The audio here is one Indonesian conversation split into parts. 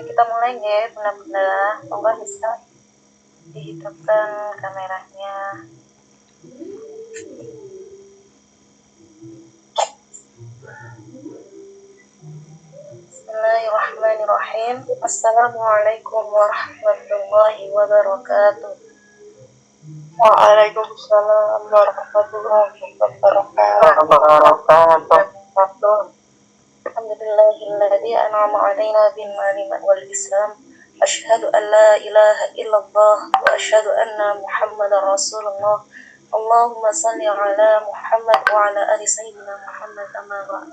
Baik, kita mulai ya benar-benar. Monggo bisa dihidupkan kameranya. Bismillahirrahmanirrahim. Assalamualaikum warahmatullahi wabarakatuh. Waalaikumsalam warahmatullahi wabarakatuh. Alhamdulillahilladzi an'ama 'alaina bil iman wal Islam. Asyhadu an la ilaha illallah wa asyhadu anna Muhammadar Rasulullah. Allahumma shalli ala Muhammad wa ala ali sayyidina Muhammad amma ba'd.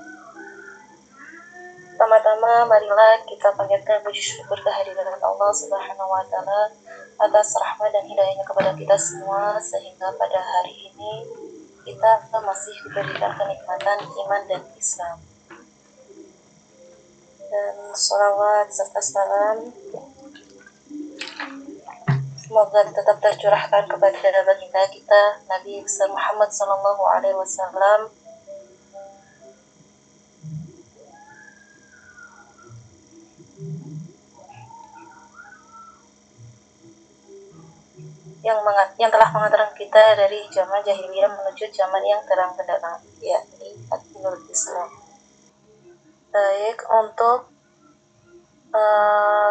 Pertama-tama marilah kita panjatkan puji syukur kehadiran Allah Subhanahu wa taala atas rahmat dan hidayahnya kepada kita semua, sehingga pada hari ini kita masih diberikan kenikmatan iman dan Islam. Dan sholawat serta salam semoga tetap tercurahkan kepada baginda kita Nabi besar Muhammad sallallahu alaihi wasallam, yang telah mengantarkan kita dari zaman jahiliyah menuju zaman yang terang benderang, yakni Ad-Dinul Islam. Baik, untuk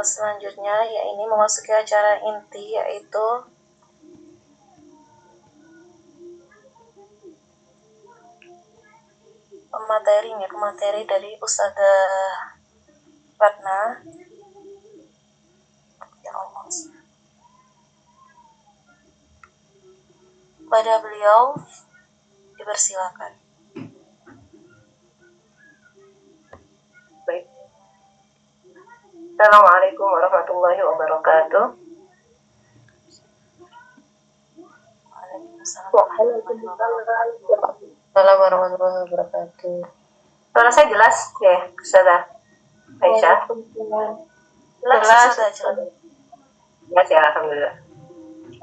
selanjutnya ya ini memasuki acara inti, yaitu materi dari Ustadzah Ratna. Ya Allah, pada beliau dipersilakan. Baik. Assalamualaikum warahmatullahi wabarakatuh. Waalaikumsalam warahmatullahi wabarakatuh. Suara saya jelas ya, Ustazah Aisyah? Jelas. Jelas ya, alhamdulillah.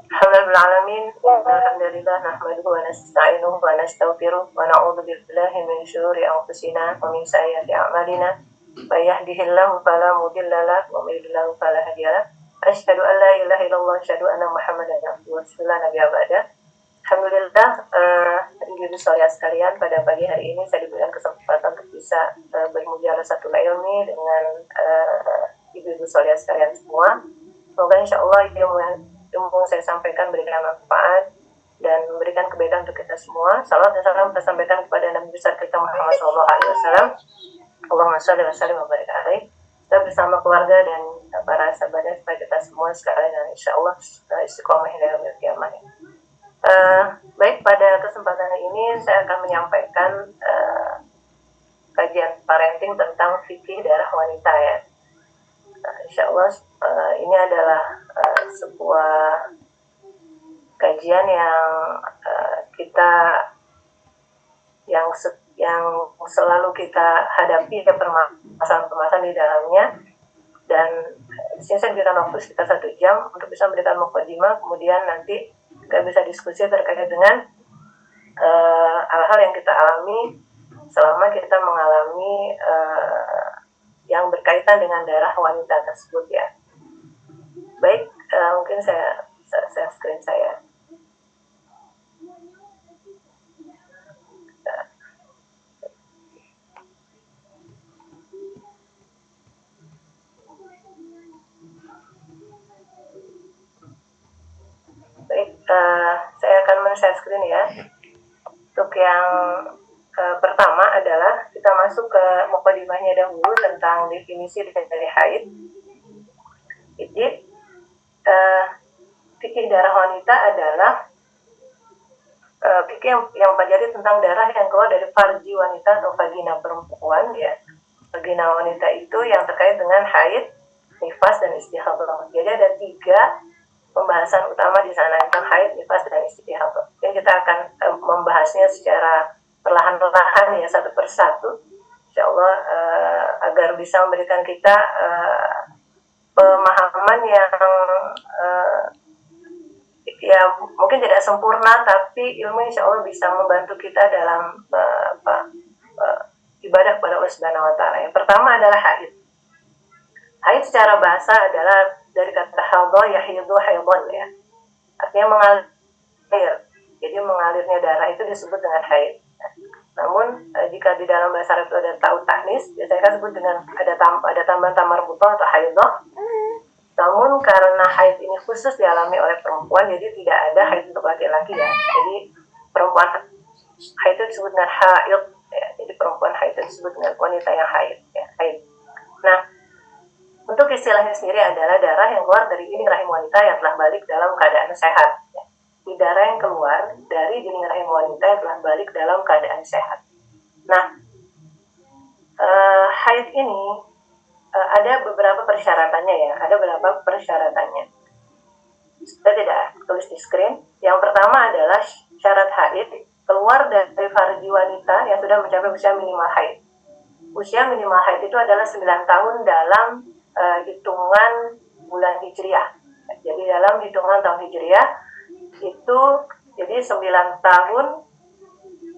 Alhamdulillahirrahmanirrahim. Alhamdulillah nahmaduhu wa nasta'inuhu wa nastaghfiruh wa na'udzu billahi min syururi anfusina wa min sayyiati a'malina. May yahdihillahu fala mudilla lahu wa may yudlil fala hadiya lahu. Asyhadu an la ilaha illallah wa asyhadu anna Muhammadan abduhu wa rasuluhu nabiyya ba'da. Alhamdulillah, ibu-ibu sekalian sekalian, pada pagi hari ini saya diberikan kesempatan untuk bisa bermujalasah ilmi dengan ibu-ibu sekalian semua. Semoga insya Allah ilmu yang saya sampaikan berikan manfaat dan memberikan kebaikan untuk kita semua. Salam dan salam kita sampaikan kepada Nabi besar kita Muhammad SAW. Allahumma sholli wa sallim wa barik alaihi. Kita bersama keluarga dan para sahabatnya supaya kita semua sekalian dan insya Allah istiqomah hingga yaumil qiyamah. Baik, pada kesempatan ini saya akan menyampaikan kajian parenting tentang fikih darah wanita ya. Insya Allah ini adalah sebuah kajian yang kita yang selalu kita hadapi permasalahan-permasalahan di dalamnya, dan di sini saya berikan waktu sekitar 1 jam untuk bisa memberikan mukadimah, kemudian nanti kita bisa diskusi terkait dengan hal-hal yang kita alami selama kita mengalami yang berkaitan dengan darah wanita tersebut ya. Baik, mungkin saya screen saya. Baik, saya akan men-share screen ya. Untuk yang pertama adalah kita masuk ke mukadimahnya dahulu tentang definisi dari haid. Jadi fikih darah wanita adalah fikih yang mempelajari tentang darah yang keluar dari farji wanita atau vagina perempuan ya. Vagina wanita itu yang terkait dengan haid, nifas, dan istihadah. Jadi ada 3 pembahasan utama di sana tentang haid, nifas, dan istihadah. Dan kita akan membahasnya secara perlahan-lahan ya, satu persatu, insya Allah, agar bisa memberikan kita pemahaman yang ya mungkin tidak sempurna, tapi ilmu insya Allah bisa membantu kita dalam ibadah kepada Allah Subhanahu wa Ta'ala. Yang pertama adalah haid. Haid secara bahasa adalah dari kata hadha yahidu haidhan ya. Artinya mengalir. Jadi mengalirnya darah itu disebut dengan haid. Namun jika di dalam bahasa Arab itu ada ta'u ta'nis, biasanya kan sebut dengan ada tambahan tamar butoh atau haidhah. Namun karena haid ini khusus dialami oleh perempuan, jadi tidak ada haid untuk laki-laki ya. Jadi perempuan haid itu disebut dengan haid ya. Jadi perempuan haid itu disebut dengan wanita yang haid ya, haid. Nah, untuk istilahnya sendiri adalah darah yang keluar dari dinding rahim wanita yang telah balik dalam keadaan sehat ya. Di darah yang keluar dari dinding rahim wanita yang telah balik dalam keadaan sehat. Nah, haid ini ada beberapa persyaratannya ya, ada beberapa persyaratannya. Saya tidak tulis di screen. Yang pertama adalah syarat haid keluar dari farji wanita yang sudah mencapai usia minimal haid. Usia minimal haid itu adalah 9 tahun dalam hitungan bulan Hijriah. Jadi dalam hitungan tahun Hijriah itu jadi 9 tahun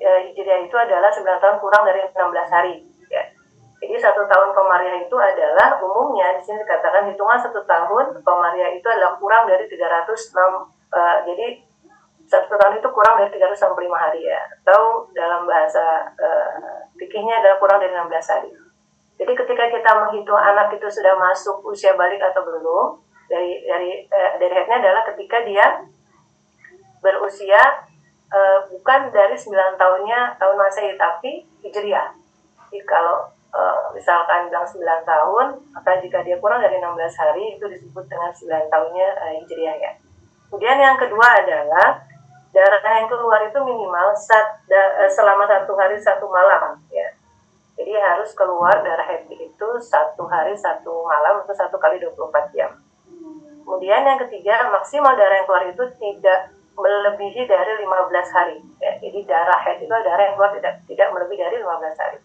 Hijriah itu adalah 9 tahun kurang dari 16 hari ya. Jadi 1 tahun komariah itu adalah umumnya di sini dikatakan hitungan 1 tahun komariah itu adalah kurang dari 306 jadi 1 tahun itu kurang dari 365 hari ya, atau dalam bahasa fikihnya adalah kurang dari 16 hari. Jadi ketika kita menghitung anak itu sudah masuk usia balik atau belum, dari haidnya adalah ketika dia berusia bukan dari 9 tahunnya tahun Masehi tapi Hijriah. Jadi kalau misalkan bilang 9 tahun, maka jika dia kurang dari 16 hari itu disebut dengan 9 tahunnya Hijriah ya. Kemudian yang kedua adalah darah yang keluar itu minimal selama 1 hari 1 malam ya. Jadi harus keluar darah haid itu 1 hari 1 malam atau 1 kali 24 jam. Kemudian yang ketiga, maksimal darah yang keluar itu tidak melebihi dari 15 hari ya. Jadi darah haid itu darah yang keluar tidak melebihi dari 15 hari.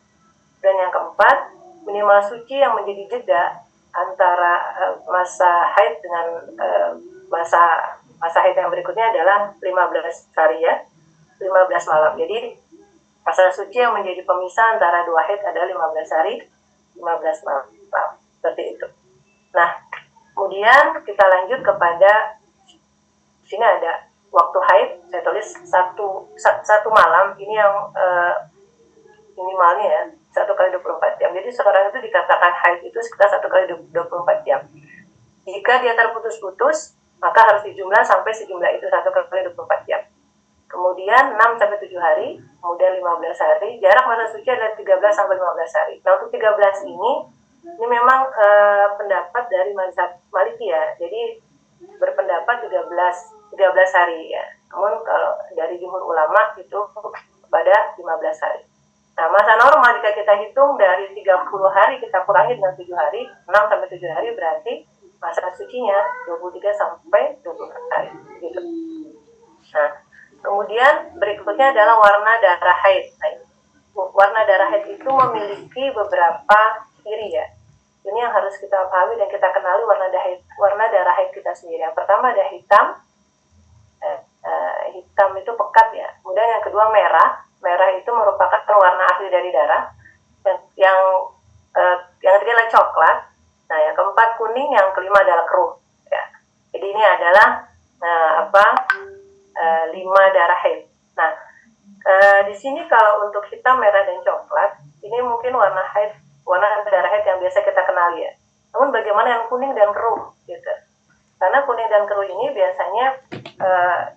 Dan yang keempat, minimal suci yang menjadi jeda antara masa haid dengan masa haid yang berikutnya adalah 15 hari ya, 15 malam. Jadi masa suci yang menjadi pemisah antara 2 haid adalah 15 hari, 15 malam. Seperti itu. Nah, kemudian kita lanjut kepada sini ada waktu haid, saya tulis satu malam, ini yang minimalnya ya, 1 kali 24 jam. Jadi seorang itu dikatakan haid itu sekitar 1 kali 24 jam. Jika dia terputus-putus, maka harus dijumlah sampai sejumlah itu 1 kali 24 jam. Kemudian 6-7 hari, kemudian 15 hari, jarak masa suci adalah 13-15 hari. Nah, untuk 13 ini memang pendapat dari mazhab Maliki ya. Jadi berpendapat 13 hari ya. Namun kalau dari jumhur ulama itu pada 15 hari. Nah, masa normal jika kita hitung dari 30 hari kita kurangi dengan 7 hari, 6-7 hari berarti masa sucinya 23-24 hari gitu. Nah, kemudian berikutnya adalah warna darah haid. Warna darah haid itu memiliki beberapa ciri ya. Ini yang harus kita pahami dan kita kenali warna darah haid kita sendiri. Yang pertama ada hitam. Hitam itu pekat ya. Kemudian yang kedua merah. Merah itu merupakan warna asli dari darah. Yang ketiga adalah coklat. Nah, yang keempat kuning, yang kelima adalah keruh. Ya. Jadi ini adalah 5 darah haid. Nah, di sini kalau untuk hitam, merah, dan coklat, ini mungkin warna darah haid yang biasa kita kenali ya. Namun bagaimana yang kuning dan keruh gitu? Karena kuning dan keruh ini biasanya,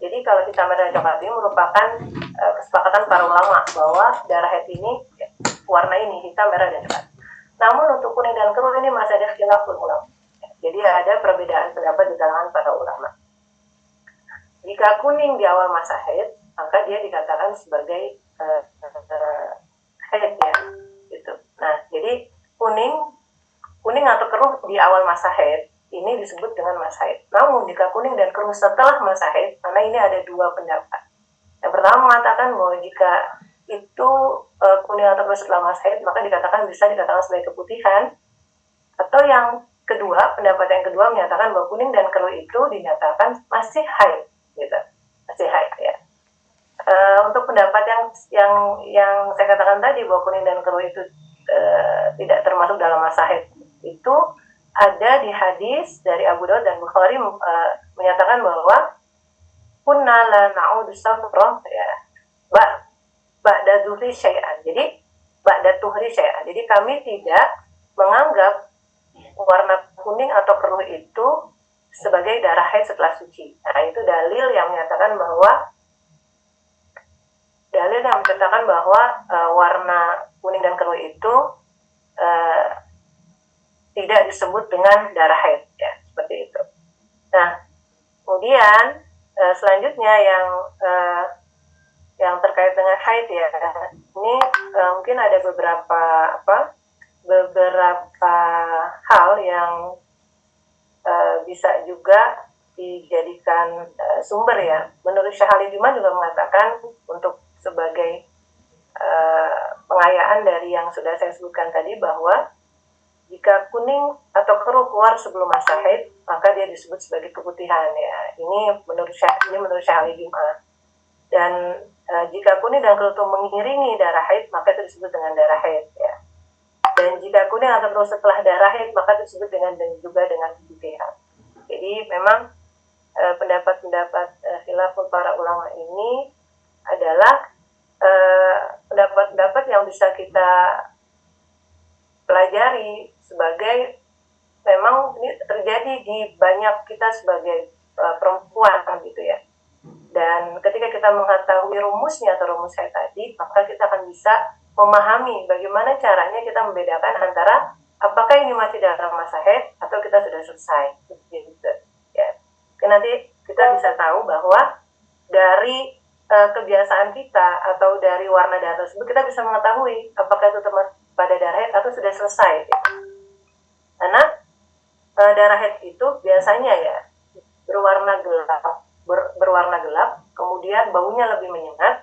jadi kalau hitam, merah, dan coklat ini merupakan kesepakatan para ulama bahwa darah haid ini warna ini hitam, merah, dan coklat. Namun untuk kuning dan keruh ini masih ada khilaful ulama. Jadi ada perbedaan pendapat di kalangan para ulama. Jika kuning di awal masa haid, maka dia dikatakan sebagai haid ya, gitu. Nah, jadi kuning atau keruh di awal masa haid ini disebut dengan masa haid. Namun jika kuning dan keruh setelah masa haid, karena ini ada 2 pendapat. Yang pertama mengatakan bahwa jika itu kuning atau keruh setelah masa haid, maka bisa dikatakan sebagai keputihan. Atau yang kedua, pendapat yang kedua menyatakan bahwa kuning dan keruh itu dinyatakan masih haid, gitu, masih haid ya. Untuk pendapat yang saya katakan tadi bahwa kuning dan keruh itu tidak termasuk dalam masa haid, itu ada di hadis dari Abu Daud dan Bukhari menyatakan bahwa kunna la na'udu safrah ya ba'da zuhri syai'an. Jadi ba'da tuhri syai'an. Jadi kami tidak menganggap warna kuning atau keruh itu sebagai darah haid setelah suci. Nah, itu dalil yang menyatakan bahwa warna kuning dan keruh itu tidak disebut dengan darah haid, ya, seperti itu. Nah, kemudian selanjutnya yang terkait dengan haid ya, ini mungkin ada beberapa hal yang bisa juga dijadikan sumber ya. Menurut Syekh Ali Juma juga mengatakan untuk sebagai pengayaan dari yang sudah saya sebutkan tadi, bahwa jika kuning atau keruh keluar sebelum masa haid, maka dia disebut sebagai keputihan ya. Ini menurut Syekh Ali Juma. Dan jika kuning dan keruh itu mengiringi darah haid, maka itu disebut dengan darah haid ya. Dan jika kuning atau keruh setelah darah haid, maka itu disebut dengan keputihan. Jadi memang pendapat-pendapat khilaful para ulama ini adalah pendapat-pendapat yang bisa kita pelajari sebagai memang ini terjadi di banyak kita sebagai perempuan gitu ya. Dan ketika kita mengetahui rumusnya atau rumus haid tadi, maka kita akan bisa memahami bagaimana caranya kita membedakan antara apakah ini masih dalam masa haid atau kita sudah selesai gitu ya. Nanti kita bisa tahu bahwa dari kebiasaan kita atau dari warna darah tersebut kita bisa mengetahui apakah itu termasuk pada darah haid atau sudah selesai gitu. Karena darah haid itu biasanya ya berwarna gelap, kemudian baunya lebih menyengat,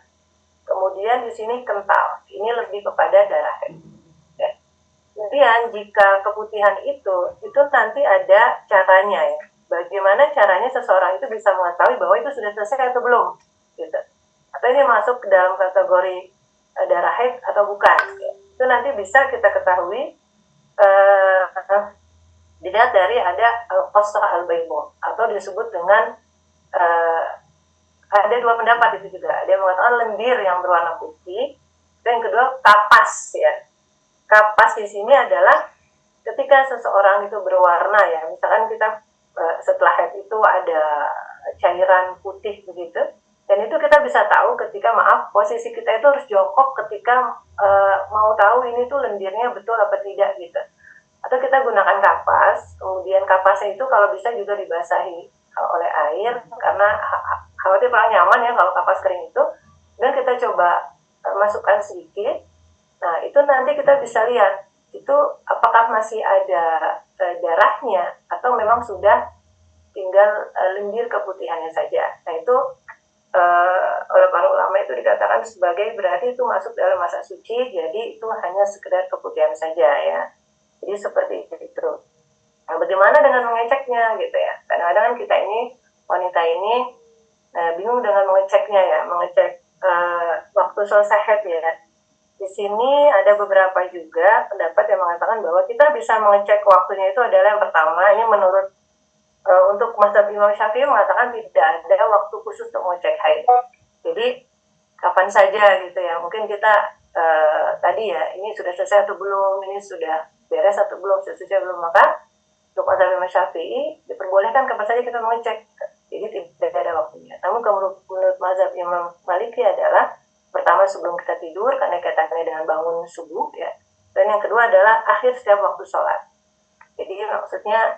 kemudian di sini kental. Ini lebih kepada darah haid. Ya. Kemudian jika keputihan itu nanti ada caranya ya. Bagaimana caranya seseorang itu bisa mengetahui bahwa itu sudah selesai atau belum, gitu. Atau ini masuk ke dalam kategori darah haid atau bukan. Ya. Itu nanti bisa kita ketahui dilihat dari ada al-qasrah al-bayda atau disebut dengan ada dua pendapat itu juga. Ada yang mengatakan lendir yang berwarna putih, dan yang kedua kapas ya. Kapas di sini adalah ketika seseorang itu berwarna ya, misalkan kita setelah haid itu ada cairan putih begitu, dan itu kita bisa tahu ketika posisi kita itu harus jongkok ketika mau tahu ini tuh lendirnya betul apa tidak gitu. Atau kita gunakan kapas, kemudian kapasnya itu kalau bisa juga dibasahi oleh air, karena khawatir kurang nyaman ya kalau kapas kering itu. Dan kita coba masukkan sedikit. Nah, itu nanti kita bisa lihat itu apakah masih ada darahnya atau memang sudah tinggal lendir keputihannya saja. Nah, itu oleh para ulama itu dikatakan sebagai berarti itu masuk dalam masa suci, jadi itu hanya sekedar keputihan saja ya. Jadi seperti itu. Nah, bagaimana dengan mengeceknya gitu ya? Kadang-kadang kan kita ini, wanita ini bingung dengan mengeceknya ya, mengecek waktu selesai haid ya. Di sini ada beberapa juga pendapat yang mengatakan bahwa kita bisa mengecek waktunya itu adalah yang pertama, ini menurut untuk mazhab Imam Syafi'i mengatakan tidak ada waktu khusus untuk mengecek haid. Jadi kapan saja gitu ya. Mungkin kita tadi ya, ini sudah selesai atau belum, ini sudah beres atau belum, selesai belum, maka untuk mazhab Imam Syafi'i diperbolehkan kapan saja kita mengecek. Jadi tidak ada waktunya. Namun menurut mazhab Imam Maliki adalah pertama sebelum kita tidur, karena kaitannya dengan bangun subuh ya. Dan yang kedua adalah akhir setiap waktu sholat. Jadi maksudnya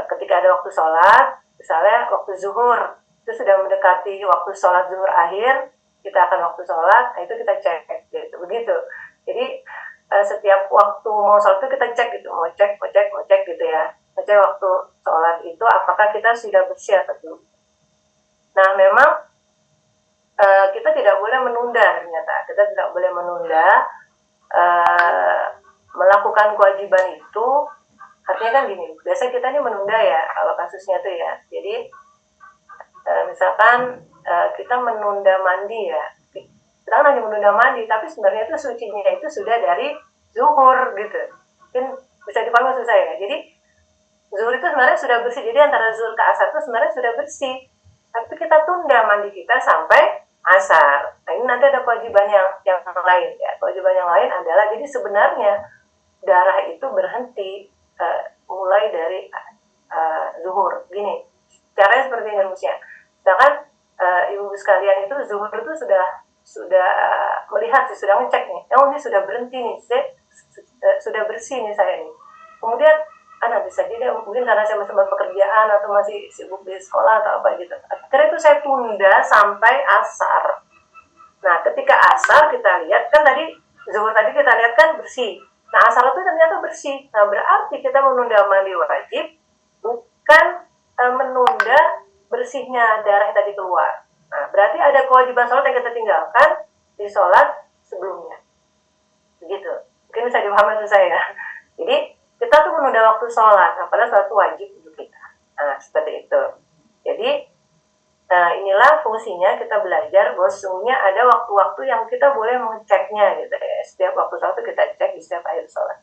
ketika ada waktu sholat, misalnya waktu zuhur, itu sudah mendekati waktu sholat zuhur akhir, kita akan waktu sholat, nah itu kita cek gitu, begitu. Jadi setiap waktu mau sholat itu kita cek gitu, mau cek gitu ya. Ngecek waktu sholat itu apakah kita sudah bersih atau belum. Nah, memang kita tidak boleh menunda ternyata. Kita tidak boleh menunda melakukan kewajiban itu. Artinya kan gini, biasa kita ini menunda ya kalau kasusnya tuh ya. Jadi misalkan kita menunda mandi ya, kita kan hanya menunda mandi, tapi sebenarnya itu sucinya itu sudah dari zuhur gitu. Mungkin bisa dipahami maksud saya. Jadi sebenarnya sudah bersih. Jadi antara zuhur ke asar itu sebenarnya sudah bersih, tapi kita tunda mandi kita sampai asar. Nah, ini nanti ada kewajiban yang lain ya. Kewajiban yang lain adalah, jadi sebenarnya darah itu berhenti mulai dari zuhur. Gini, caranya seperti ini rumusnya. Sedangkan ibu sekalian itu zuhur itu sudah melihat sih, sudah ngecek nih, oh ini sudah berhenti nih, sudah bersih nih saya nih. Kemudian nanti saja deh, mungkin karena saya masih pekerjaan atau masih sibuk di sekolah atau apa gitu, akhirnya itu saya tunda sampai asar. Nah, ketika asar kita lihat kan tadi zuhur tadi kita lihat kan bersih, nah asar itu ternyata bersih. Nah, berarti kita menunda mandi wajib, bukan menunda bersihnya darah yang tadi keluar. Nah, berarti ada kewajiban sholat yang kita tinggalkan di sholat sebelumnya. Begitu. Mungkin bisa dipahami maksud saya. Jadi kita tuh menunda waktu sholat, nah, padahal sholat itu wajib untuk kita. Nah, seperti itu. Jadi inilah fungsinya kita belajar bahwa sesungguhnya ada waktu-waktu yang kita boleh mengeceknya gitu ya. Setiap waktu sholat itu kita cek di setiap akhir sholat.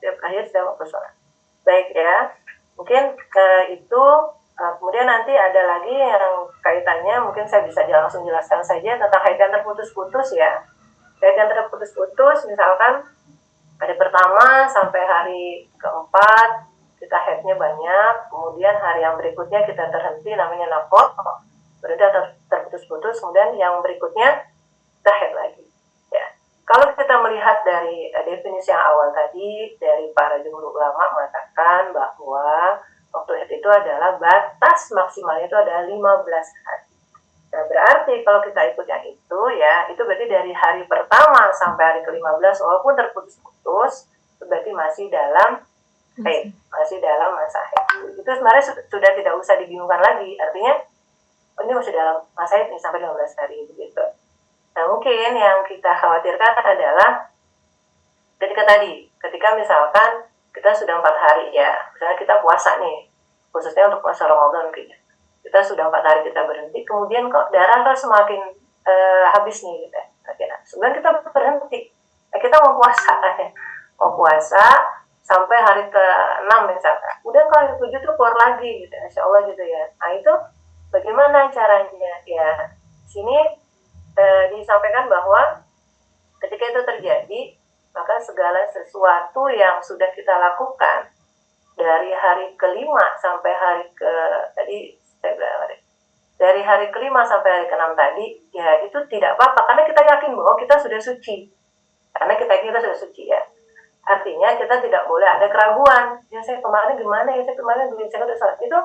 Setiap waktu sholat. Baik ya. Mungkin itu. Kemudian nanti ada lagi yang kaitannya, mungkin saya bisa langsung jelaskan saja tentang haid yang terputus-putus ya. Haid yang terputus-putus, misalkan hari pertama sampai hari keempat kita haidnya banyak, kemudian hari yang berikutnya kita terhenti, namanya nafas, berarti terputus-putus, kemudian yang berikutnya kita haid lagi. Ya. Kalau kita melihat dari definisi yang awal tadi, dari para jumhur ulama mengatakan bahwa waktu haid itu adalah batas maksimalnya itu adalah 15 hari. Nah, berarti kalau kita ikut yang itu ya, itu berarti dari hari pertama sampai hari ke-15 walaupun terputus-putus, itu berarti masih dalam haid, masih dalam masa haid. Itu sebenarnya sudah tidak usah dibingungkan lagi, artinya ini masih dalam masa haid sampai 15 hari begitu. Nah, mungkin yang kita khawatirkan adalah ketika misalkan kita sudah 4 hari ya, misalnya kita puasa nih, khususnya untuk puasa Ramadan kayaknya. Kita sudah 4 hari kita berhenti, kemudian kok darah semakin habis nih gitu ya. Sebenarnya kita berhenti, kita mau puasa sampai hari ke-6 misalkan. Udah kalau hari ke-7 tuh keluar lagi gitu, Insya Allah gitu ya. Nah itu bagaimana caranya ya? Sini disampaikan bahwa ketika itu terjadi, maka segala sesuatu yang sudah kita lakukan dari hari ke-5 sampai hari dari hari ke-5 sampai hari ke-6 tadi, ya itu tidak apa-apa karena kita yakin bahwa kita sudah suci. Karena kita sudah suci ya. Artinya kita tidak boleh ada keraguan. Ya saya kemarin gimana ya, saya udah sholat. Itu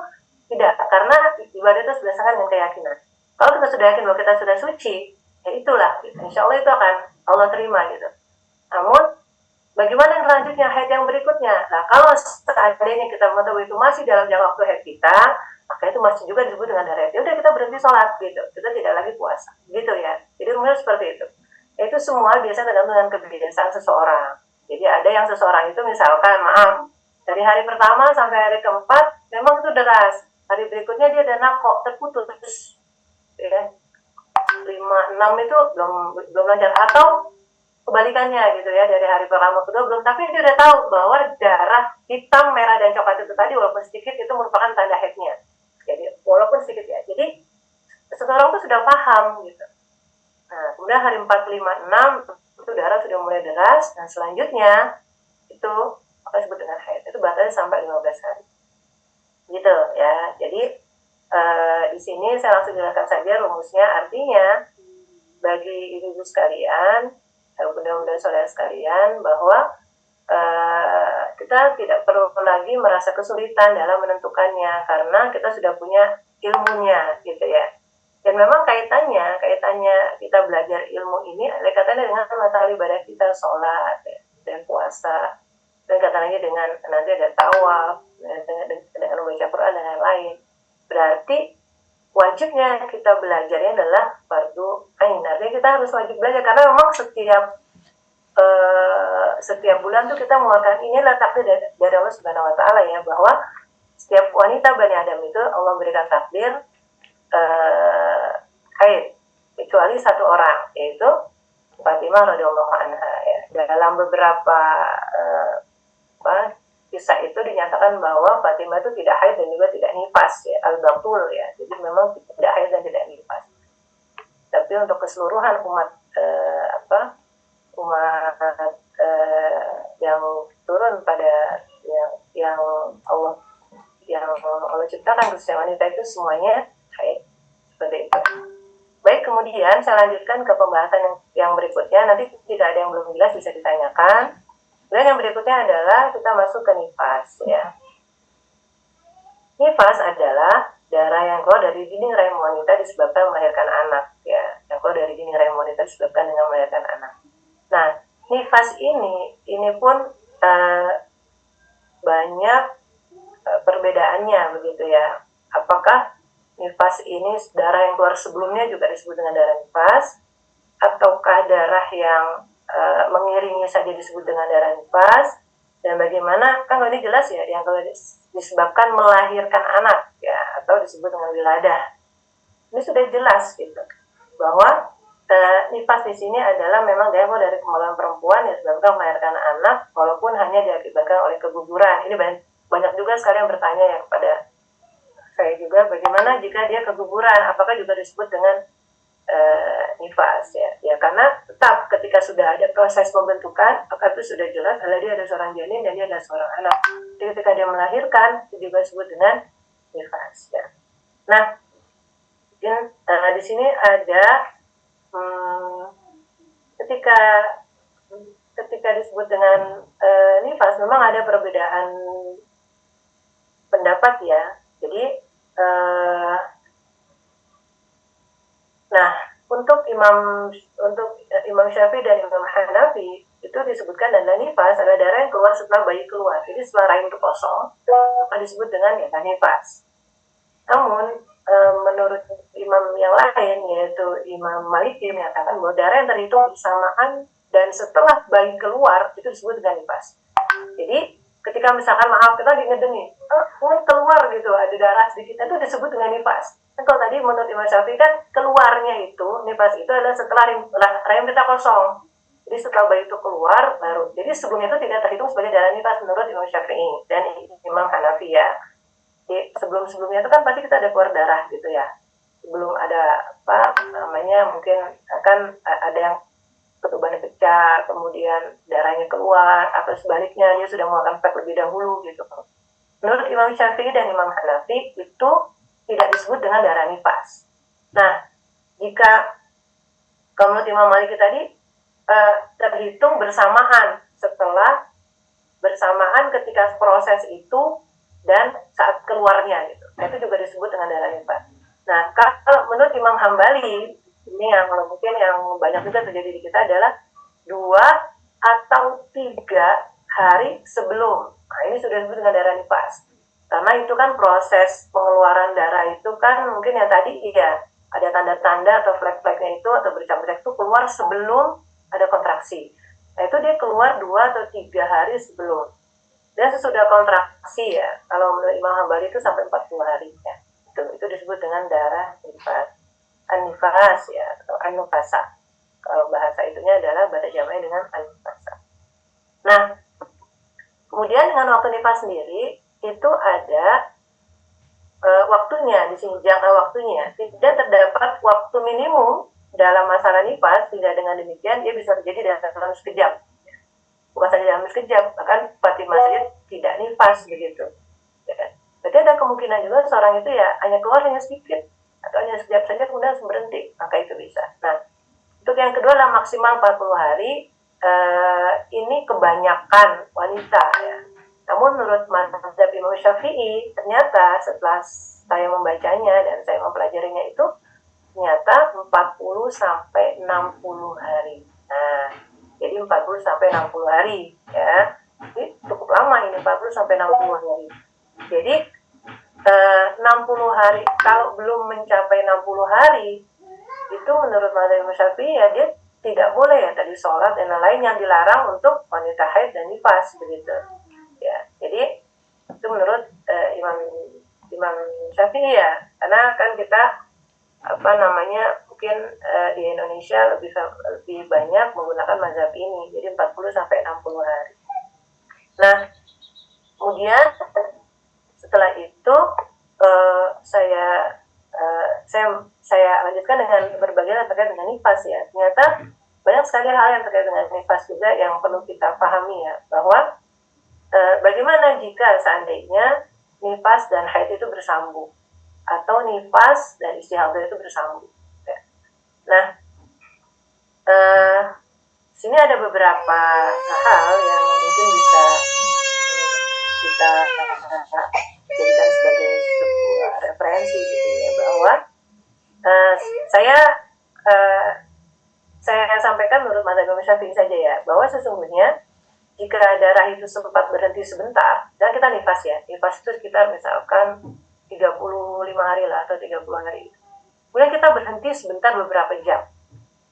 tidak, karena ibadah itu berdasarkan dengan keyakinan. Kalau kita sudah yakin bahwa kita sudah suci, ya itulah, gitu. Insya Allah itu akan Allah terima gitu. Namun bagaimana yang selanjutnya, haid yang berikutnya? Nah, kalau seandainya kita mengetahui itu masih dalam jangka waktu haid kita, maka itu masih juga disebut dengan darah haid. Udah kita berhenti sholat gitu, kita tidak lagi puasa, gitu ya. Jadi rumusnya seperti itu. Itu semua biasanya tergantung dengan kebiasaan seseorang. Jadi ada yang seseorang itu misalkan, dari hari pertama sampai hari keempat memang itu deras. Hari berikutnya dia ada kok terputus, ya. 5, 6 itu belum lancar, atau kebalikannya gitu ya, dari hari pertama kedua belum, tapi dia udah tahu bahwa darah hitam, merah, dan coklat itu tadi walaupun sedikit itu merupakan tanda haidnya. Jadi walaupun sedikit ya, jadi seseorang itu sudah paham gitu. Nah, kemudian hari 4, 5, 6 itu darah sudah mulai deras, dan selanjutnya itu apa disebut dengan haid, itu batasnya sampai 15 hari gitu ya. Jadi di sini saya langsung jelaskan saja rumusnya. Artinya bagi ibu-ibu sekalian, bunda-bunda saudara sekalian, bahwa kita tidak perlu lagi merasa kesulitan dalam menentukannya karena kita sudah punya ilmunya gitu ya. Dan memang kaitannya kita belajar ilmu ini ada kaitannya dengan masalah ibadah kita, sholat ya, dan puasa, dan kaitannya dengan nanti ada tawaf, dengan membaca Quran dan lain-lain. Berarti wajibnya kita belajarnya adalah fardu ain. Artinya kita harus wajib belajar karena memang setiap bulan tuh kita mengeluarkan, ini adalah takdir dari Allah Subhanahu wa Ta'ala ya, bahwa setiap wanita Bani Adam itu Allah berikan takdir haid kecuali satu orang, yaitu Fatimah radhiyallahu anha ya. Dalam beberapa kisah itu dinyatakan bahwa Fatimah itu tidak haid dan juga tidak nifas ya, al-batul ya. Jadi memang tidak haid dan tidak nifas. Tapi untuk keseluruhan umat yang turun pada yang Allah ciptakan khususnya wanita itu semuanya haid seperti itu. Baik, kemudian saya lanjutkan ke pembahasan yang berikutnya. Nanti jika ada yang belum jelas bisa ditanyakan. Dan yang berikutnya adalah kita masuk ke nifas ya. Nifas adalah darah yang keluar dari dinding rahim wanita disebabkan melahirkan anak ya. Yang keluar dari dinding rahim wanita disebabkan dengan melahirkan anak. Nah, nifas ini pun banyak perbedaannya begitu ya. Apakah nifas ini darah yang keluar sebelumnya juga disebut dengan darah nifas, ataukah darah yang mengiringi saja disebut dengan darah nifas, dan bagaimana, kan ini jelas ya, yang kalau disebabkan melahirkan anak ya, atau disebut dengan wiladah. Ini sudah jelas gitu bahwa nifas di sini adalah memang darah dari kemaluan perempuan yang disebabkan melahirkan anak, walaupun hanya diakibatkan oleh keguguran. Ini banyak juga sekali yang bertanya ya kepada saya juga, bagaimana jika dia keguguran, apakah juga disebut dengan nifas ya, karena tetap ketika sudah ada proses pembentukan, maka itu sudah jelas adalah dia ada seorang janin dan dia ada seorang anak. Jadi ketika dia melahirkan, itu juga disebut dengan nifas ya. Nah, mungkin di sini ada ketika disebut dengan nifas, memang ada perbedaan pendapat ya. Jadi nah, untuk Imam Syafi'i dan Imam Hanafi itu disebutkan adalah nifas adalah darah yang keluar setelah bayi keluar. Jadi setelah rahim itu kosong, maka disebut dengan nifas. Namun menurut imam yang lain, yaitu Imam Maliki, menyatakan bahwa darah yang terhitung bersamaan dan setelah bayi keluar itu disebut dengan nifas. Jadi ketika misalkan maaf kita lagi ngedengin, keluar gitu ada darah sedikit, itu disebut dengan nifas. Dan kalau tadi menurut Imam Syafi'i kan keluarnya itu, nifas itu adalah setelah rahim kita kosong. Jadi setelah bayi itu keluar baru. Jadi sebelumnya itu tidak terhitung sebagai darah nifas menurut Imam Syafi'i dan Imam Hanafi ya. Jadi sebelumnya itu kan pasti kita ada keluar darah gitu ya. Sebelum ada mungkin akan ada yang ketubannya pecah, kemudian darahnya keluar, atau sebaliknya dia sudah mengeluarkan efek lebih dahulu gitu. Menurut Imam Syafi'i dan Imam Hanafi itu tidak disebut dengan darah nifas. Nah, jika menurut Imam Maliki tadi terhitung bersamaan ketika proses itu dan saat keluarnya gitu. Nah, itu juga disebut dengan darah nifas. Nah, kalau menurut Imam Hambali, ini yang mungkin yang banyak juga terjadi di kita adalah 2 atau 3 hari sebelum. Nah, ini sudah disebut dengan darah nifas. Karena itu kan proses pengeluaran darah itu kan mungkin yang tadi iya ada tanda-tanda atau flek-fleknya itu atau bercak-bercak itu keluar sebelum ada kontraksi. Nah, itu dia keluar 2 atau 3 hari sebelum. Dan sesudah kontraksi ya, kalau menurut Imam Hambali itu sampai 40 hari ya. Itu disebut dengan darah nifas. An-nifas ya, atau an-nufasa. Kalau bahasa itunya adalah bahasa jamaknya dengan an-nufasa. Nah, kemudian dengan waktu nifas sendiri itu ada waktunya, di sini jangka waktunya. Tidak terdapat waktu minimum dalam masalah nifas, sehingga dengan demikian dia bisa terjadi dalam sekejap. Bukan saja dalam sekejap, bahkan Fatimah saja tidak nifas begitu. Ya. Berarti ada kemungkinan juga seorang itu ya hanya keluar hanya sedikit atau hanya sekejap saja kemudian harus berhenti, maka itu bisa. Nah, untuk yang kedua lah maksimal 40 hari, ini kebanyakan wanita ya. Namun menurut mazhab Imam Syafi'i, ternyata setelah saya membacanya dan saya mempelajarinya itu ternyata 40 sampai 60 hari. Nah, jadi 40 sampai 60 hari ya. Jadi cukup lama ini 40 sampai 60 hari. Jadi 60 hari kalau belum mencapai 60 hari itu menurut mazhab Imam Syafi'i ya dia tidak boleh ya tadi sholat dan lain-lain yang dilarang untuk wanita haid dan nifas begitu. Ya, jadi itu menurut Imam Syafi'i ya. Karena kan kita mungkin di Indonesia lebih banyak menggunakan mazhab ini. Jadi 40 sampai 60 hari. Nah, Kemudian setelah itu saya lanjutkan dengan berbagai hal terkait dengan nifas ya. Ternyata banyak sekali hal yang terkait dengan nifas juga yang perlu kita pahami ya, bahwa bagaimana jika seandainya nifas dan haid itu bersambung, atau nifas dan istihadah itu bersambung ya. Nah, sini ada beberapa hal yang mungkin bisa kita jadikan sebagai sebuah referensi gitu ya, bahwa saya sampaikan menurut mazhab Imam Syafi'i saja ya, bahwa sesungguhnya jika darah itu sempat berhenti sebentar, dan kita nifas ya, nifas itu sekitar misalkan 35 hari lah atau 30 hari, kemudian kita berhenti sebentar beberapa jam.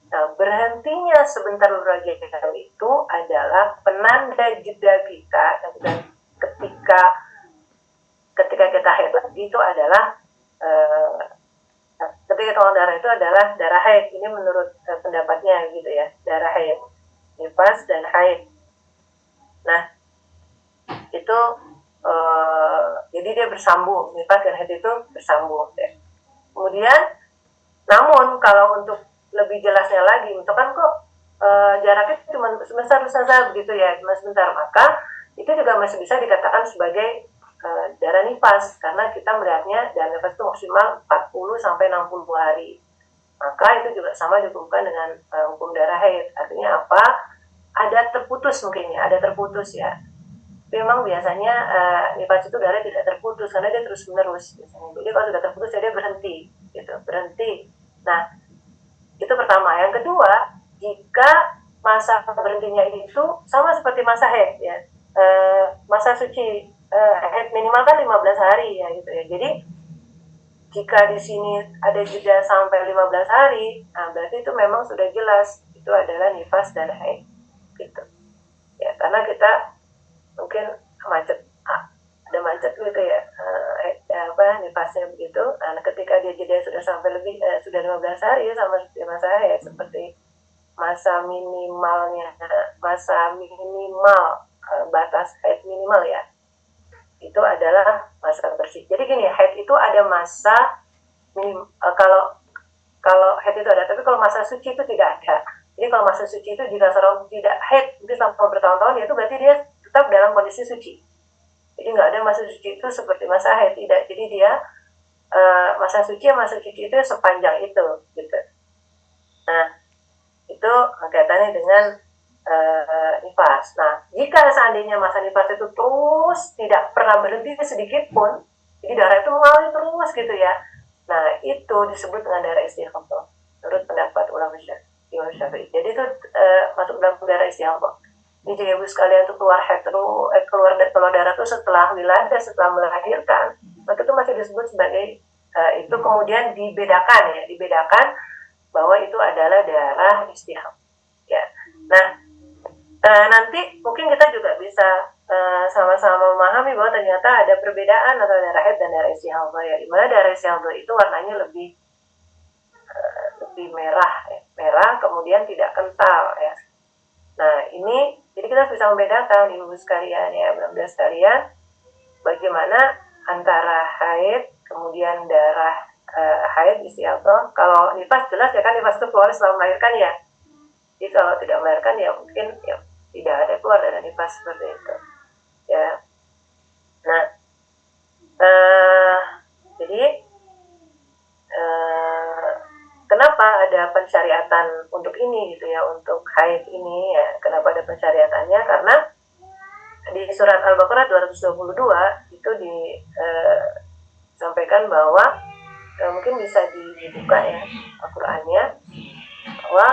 Nah, berhentinya sebentar beberapa jam itu adalah penanda jeda kita, dan ketika kita haid lagi itu adalah ketika tolong darah itu adalah darah haid. Ini menurut pendapatnya gitu ya, darah haid, nifas dan haid. Nah, itu jadi dia bersambung, nifas dan haid itu bersambung ya. Kemudian, namun kalau untuk lebih jelasnya lagi, untuk kan kok jaraknya cuma sebentar begitu ya, cuma sebentar, maka itu juga masih bisa dikatakan sebagai darah nifas, karena kita melihatnya darah nifas itu maksimal 40 sampai 60 hari. Maka itu juga sama dihukumkan dengan hukum darah haid. Artinya apa? Ada terputus mungkin ya, ada terputus ya. Memang biasanya nifas itu darah tidak terputus karena dia terus menerus biasanya. Jadi kalau sudah terputus dia berhenti, gitu, berhenti. Nah, itu pertama. Yang kedua, jika masa berhentinya itu sama seperti masa haid ya, masa suci haid minimal kan 15 hari ya gitu ya. Jadi jika di sini ada jeda sampai 15 hari, nah berarti itu memang sudah jelas itu adalah nifas dan haid gitu ya, karena kita mungkin ada macet gitu ya, nifasnya begitu. Nah, ketika dia jeda sudah sampai sudah 15 hari sama seperti masa haid, seperti masa minimal batas haid minimal ya, itu adalah masa bersih. Jadi gini, haid itu ada masa kalau haid itu ada, tapi kalau masa suci itu tidak ada. Jadi kalau masa suci itu jika seorang tidak haid mungkin selama bertahun-tahun, itu berarti dia tetap dalam kondisi suci. Jadi nggak ada masa suci itu seperti masa haid, tidak. Jadi dia masa suci itu sepanjang itu gitu. Nah, itu kaitannya dengan nifas. Nah, jika seandainya masa nifas itu terus tidak pernah berhenti sedikit pun, jadi darah itu mengalir terus gitu ya. Nah, itu disebut dengan darah istihadah menurut pendapat ulama Imam Syafi'i. Jadi itu masuk dalam darah istihadah. Ini juga ibu sekalian, untuk keluar darah itu setelah wiladah, setelah melahirkan, maka itu masih disebut sebagai itu kemudian dibedakan bahwa itu adalah darah istihadah ya. Nah, nanti mungkin kita juga bisa sama-sama memahami bahwa ternyata ada perbedaan antara darah haid dan darah istihadah ya, dimana darah istihadah itu warnanya lebih merah, kemudian tidak kental ya. Nah, ini jadi kita bisa membedakan ibu sekalian ya, benar-benar sekalian, bagaimana antara haid kemudian darah haid istihadah. Kalau nifas jelas ya kan, nifas itu keluar setelah melahirkan ya. Jadi kalau tidak melahirkan ya mungkin ya tidak ada keluar darah nifas seperti itu ya. Nah, jadi kenapa ada pensyariatan untuk ini gitu ya, untuk haid ini ya, kenapa ada pensyariatannya? Karena di surat Al-Baqarah 222 itu disampaikan bahwa mungkin bisa dibuka ya Al-Qur'annya, bahwa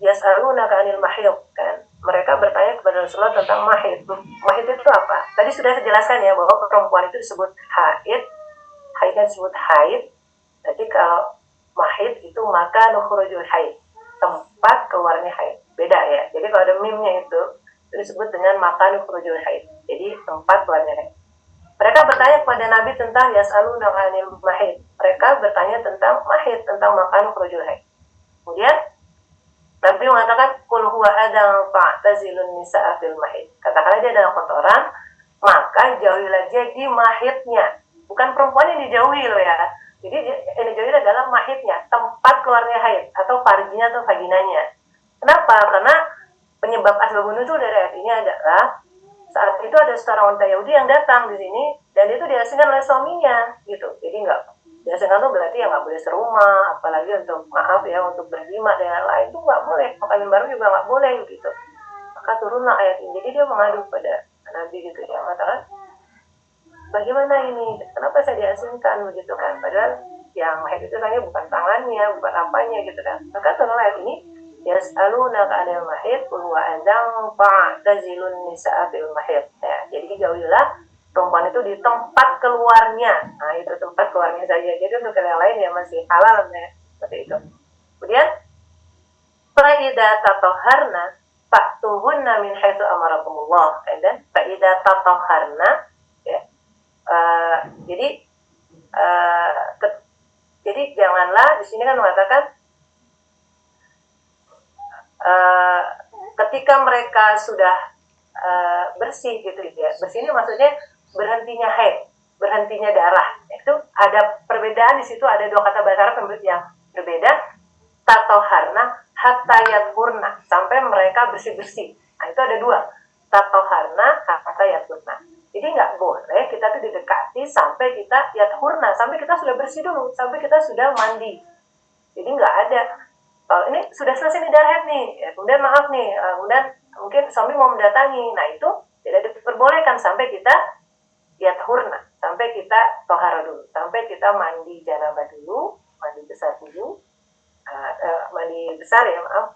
yas'alunaka 'anil mahid kan. Mereka bertanya kepada Rasulullah tentang mahid. Mahid itu apa? Tadi sudah saya jelaskan ya, bahwa perempuan itu disebut haid, haidnya disebut haid. Jadi kalau mahid itu maka nukhrujul haid, tempat keluarnya haid. Beda ya. Jadi kalau ada mimnya itu disebut dengan maka nukhrujul haid. Jadi tempat keluarnya haid. Mereka bertanya kepada Nabi tentang yas'alunaka 'anil mahid. Mereka bertanya tentang mahid, tentang maka nukhrujul haid. Kemudian Nabi mengatakan kul huwa adam fa'tazilun nisa'a fil mahid. Katakanlah dia adalah kotoran, maka jauhilah dia di mahidnya. Bukan perempuan yang dijauhi loh ya. Jadi yang dijauhi adalah mahidnya, tempat keluarnya haid atau farjinya atau vaginanya. Kenapa? Karena penyebab asbabun nuzul dari ayat ini adalah saat itu ada seorang wanita Yahudi yang datang di sini dan itu diasingkan oleh suaminya gitu. Jadi nggak diasingkan tuh berarti ya nggak boleh serumah, apalagi untuk maaf ya untuk berjima dan lain itu nggak boleh. Makanan baru juga nggak boleh gitu. Maka turunlah ayat ini. Jadi dia mengadu pada Nabi gitu ya, mengatakan bagaimana ini? Kenapa saya diasingkan begitu kan? Padahal yang haid itu hanya bukan tangannya, bukan apanya gitu kan. Maka turunlah ayat ini yas'alunaka 'anil mahid qul huwa adzan fa'tazilun nisaa fil mahid. Ya, jadi jauhilah perempuan itu di tempat keluarnya. Nah, itu tempat keluarnya saja. Jadi untuk yang lain ya masih halal ya, seperti itu. Kemudian fa idza tatahharna fa'tuhunna min haitsu amarakumullah. Dan fa idza tatahharna ya. Jadi jadi janganlah di sini kan mengatakan ketika mereka sudah bersih gitu ya. Bersih ini maksudnya berhentinya haid, berhentinya darah. Itu ada perbedaan di situ, ada dua kata bahasa Arab yang berbeda. Tatoharna hatta yathurna, sampai mereka bersih-bersih. Nah, itu ada dua. Tatoharna hatta yathurna. Jadi nggak boleh kita tuh didekati sampai kita yathurna, sampai kita sudah bersih dulu, sampai kita sudah mandi. Jadi nggak ada. Kalau ini sudah selesai nih darah nih, ya, kemudian maaf nih, kemudian mungkin suami mau mendatangi, nah itu tidak diperbolehkan sampai kita yathurna, sampai kita tohara dulu, sampai kita mandi janabah dulu, mandi besar dulu, mandi besar ya maaf,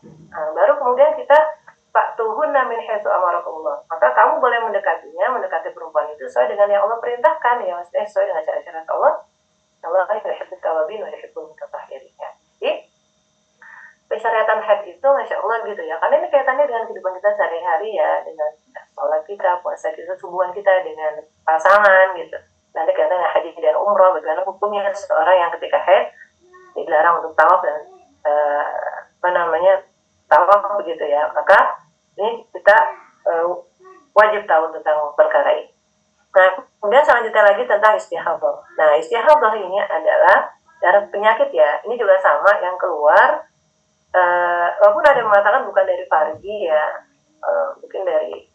baru kemudian kita fa'tuhunna min haitsu amarakumullah. Maka kamu boleh mendekatinya, mendekati perempuan itu sesuai dengan yang Allah perintahkan ya, maksudnya sesuai dengan cara-cara Allah. Allah yuhibbut tawwabin wa yuhibbul mutatahhirin. Jadi persyaratan haid itu Masya Allah gitu ya, karena ini kaitannya dengan kehidupan kita sehari-hari ya, dengan sholat kita, puasa kita, hubungan kita dengan pasangan gitu. Nanti kaitannya dengan haji dan umroh, bagaimana hukumnya seorang yang ketika haid dilarang untuk tawaf dan tawaf begitu ya. Maka ini kita wajib tahu tentang perkara ini. Nah, kemudian selanjutnya lagi tentang istihadah. Nah, istihadah ini adalah darah penyakit ya, ini juga sama yang keluar walaupun ada yang mengatakan bukan dari farji ya, mungkin dari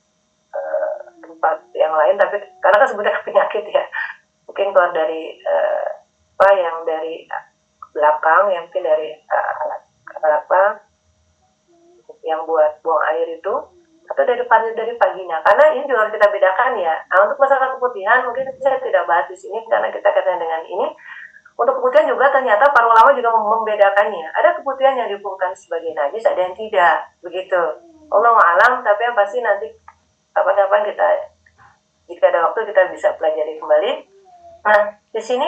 tempat yang lain, tapi karena kan sebutnya penyakit ya, mungkin keluar dari yang dari belakang, yang mungkin dari yang buat buang air itu, atau dari vagina. Karena ini juga harus kita bedakan ya. Nah, untuk masalah keputihan mungkin saya tidak bahas di sini karena kita kaitan dengan ini. Untuk keputihan juga ternyata para ulama juga membedakannya. Ada keputihan yang dihukumkan sebagai najis, ada yang tidak. Begitu. Allahu a'lam, tapi yang pasti nanti kapan-kapan kita, jika ada waktu kita bisa pelajari kembali. Nah, di sini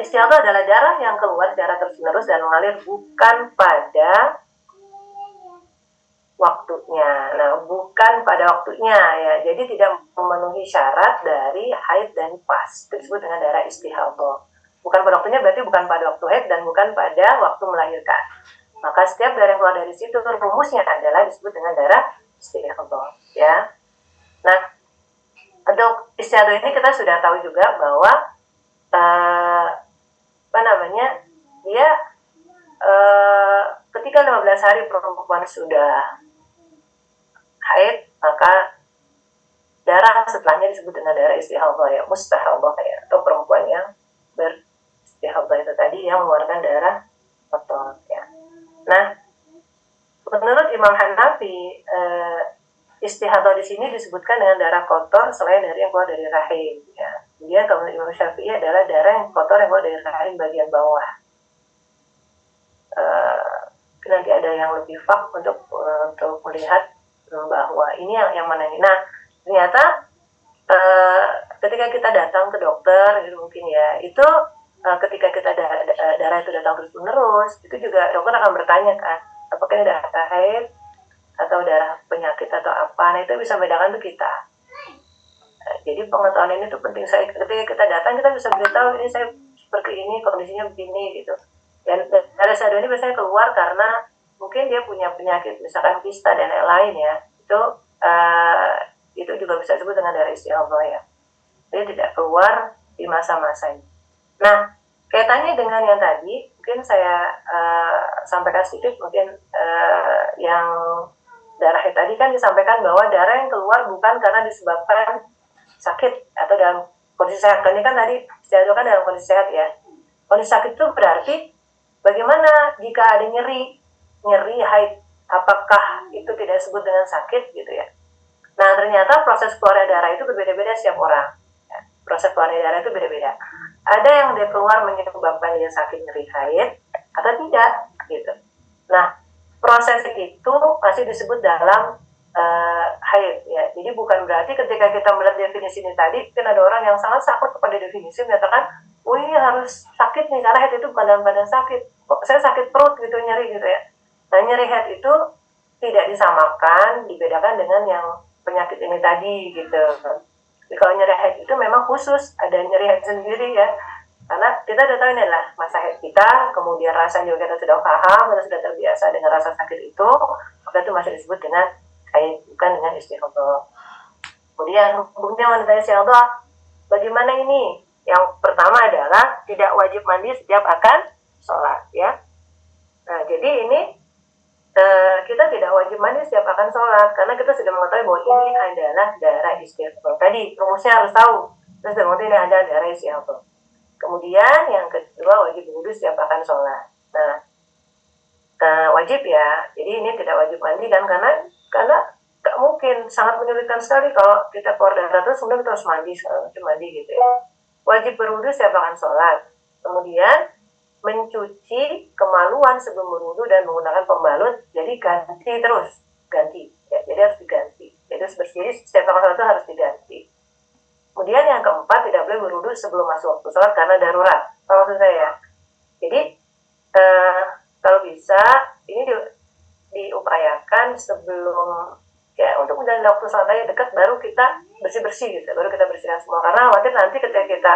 istihadah adalah darah yang keluar secara terus-menerus dan mengalir bukan pada waktunya. Nah, bukan pada waktunya ya. Jadi tidak memenuhi syarat dari haid dan nifas. Itu disebut dengan darah istihadah. Bukan pada waktunya berarti bukan pada waktu haid dan bukan pada waktu melahirkan. Maka setiap darah yang keluar dari situ rumusnya adalah disebut dengan darah istihadah ya. Nah, untuk istihadah ini kita sudah tahu juga bahwa dia ketika 15 hari perempuan sudah haid, maka darah setelahnya disebut dengan darah istihadah ya, mustahadah ya, atau perempuan yang beristihadah itu tadi yang mengeluarkan darah kotor ya. Nah, menurut Imam Hanafi, istihadah di sini disebutkan dengan darah kotor selain dari yang keluar dari rahim ya. Kemudian kalau Imam Syafi'i adalah darah yang kotor yang keluar dari rahim bagian bawah. Nanti ada yang lebih fak untuk melihat bahwa ini yang mana ini. Nah, ternyata ketika kita datang ke dokter gitu mungkin ya, itu ketika kita darah itu datang terus menerus, itu juga dokter akan bertanya kan, apakah ini darah haid atau darah penyakit atau apa. Nah, itu bisa membedakan tuh kita. Jadi pengetahuan ini tuh penting. Ketika kita datang kita bisa beritahu ini saya seperti ini, kondisinya begini gitu. Dan darah istihadah ini biasanya keluar karena mungkin dia punya penyakit misalkan kista dan lain-lain ya, itu juga bisa disebut dengan darah istihadah ya. Dia tidak keluar di masa-masa ini. Nah, kaitannya dengan yang tadi, mungkin saya sampaikan sedikit, mungkin yang darah tadi kan disampaikan bahwa darah yang keluar bukan karena disebabkan sakit atau dalam kondisi sehat. Ini kan tadi istihadah kan dalam kondisi sehat ya. Kondisi sakit itu berarti bagaimana jika ada nyeri haid, apakah itu tidak disebut dengan sakit gitu ya. Nah, ternyata proses keluarnya darah itu berbeda-beda setiap orang. Ya, proses keluarnya darah itu beda-beda. Ada yang dia keluar menyebabkan dia sakit nyeri haid atau tidak gitu. Nah, proses itu masih disebut dalam haid ya. Jadi bukan berarti ketika kita melihat definisi ini tadi, mungkin ada orang yang sangat sakit kepada definisi menyatakan, oh ini harus sakit nih karena haid itu bukan dalam keadaan sakit. Kok saya sakit perut gitu, nyeri gitu ya. Nah, nyeri haid itu tidak disamakan, dibedakan dengan yang penyakit ini tadi gitu. Jadi kalau nyeri haid itu memang khusus, ada nyeri haid sendiri ya. Karena kita udah tahu ini adalah masa haid kita, kemudian rasa juga kita sudah paham, kita sudah terbiasa dengan rasa sakit itu, maka itu masih disebut dengan haid, bukan dengan istihadah. Kemudian hukumnya wanita istihadah, bagaimana ini? Yang pertama adalah tidak wajib mandi setiap akan sholat ya. Nah, jadi ini kita tidak wajib mandi setiap akan sholat karena kita sudah mengetahui bahwa ini adalah darah istihadah. Tadi rumusnya harus tahu. Terus sudah mengetahui ini adalah darah istihadah. Kemudian yang kedua wajib berwudu setiap akan sholat. Nah, wajib ya. Jadi ini tidak wajib mandi kan karena gak mungkin, sangat menyulitkan sekali kalau kita keluar darah terus kemudian kita harus mandi gitu ya. Wajib berwudu setiap akan sholat. Kemudian mencuci kemaluan sebelum berwudu dan menggunakan pembalut, jadi ganti ya, jadi harus diganti. Jadi bersih setiap akan sholat itu harus diganti. Kemudian yang keempat, tidak boleh berwudu sebelum masuk waktu sholat karena darurat. Kalau maksud saya, jadi kalau bisa ini diupayakan sebelum ya, untuk menjalani waktu sholat aja dekat, baru kita bersih gitu, baru kita bersihkan semua, karena khawatir nanti ketika kita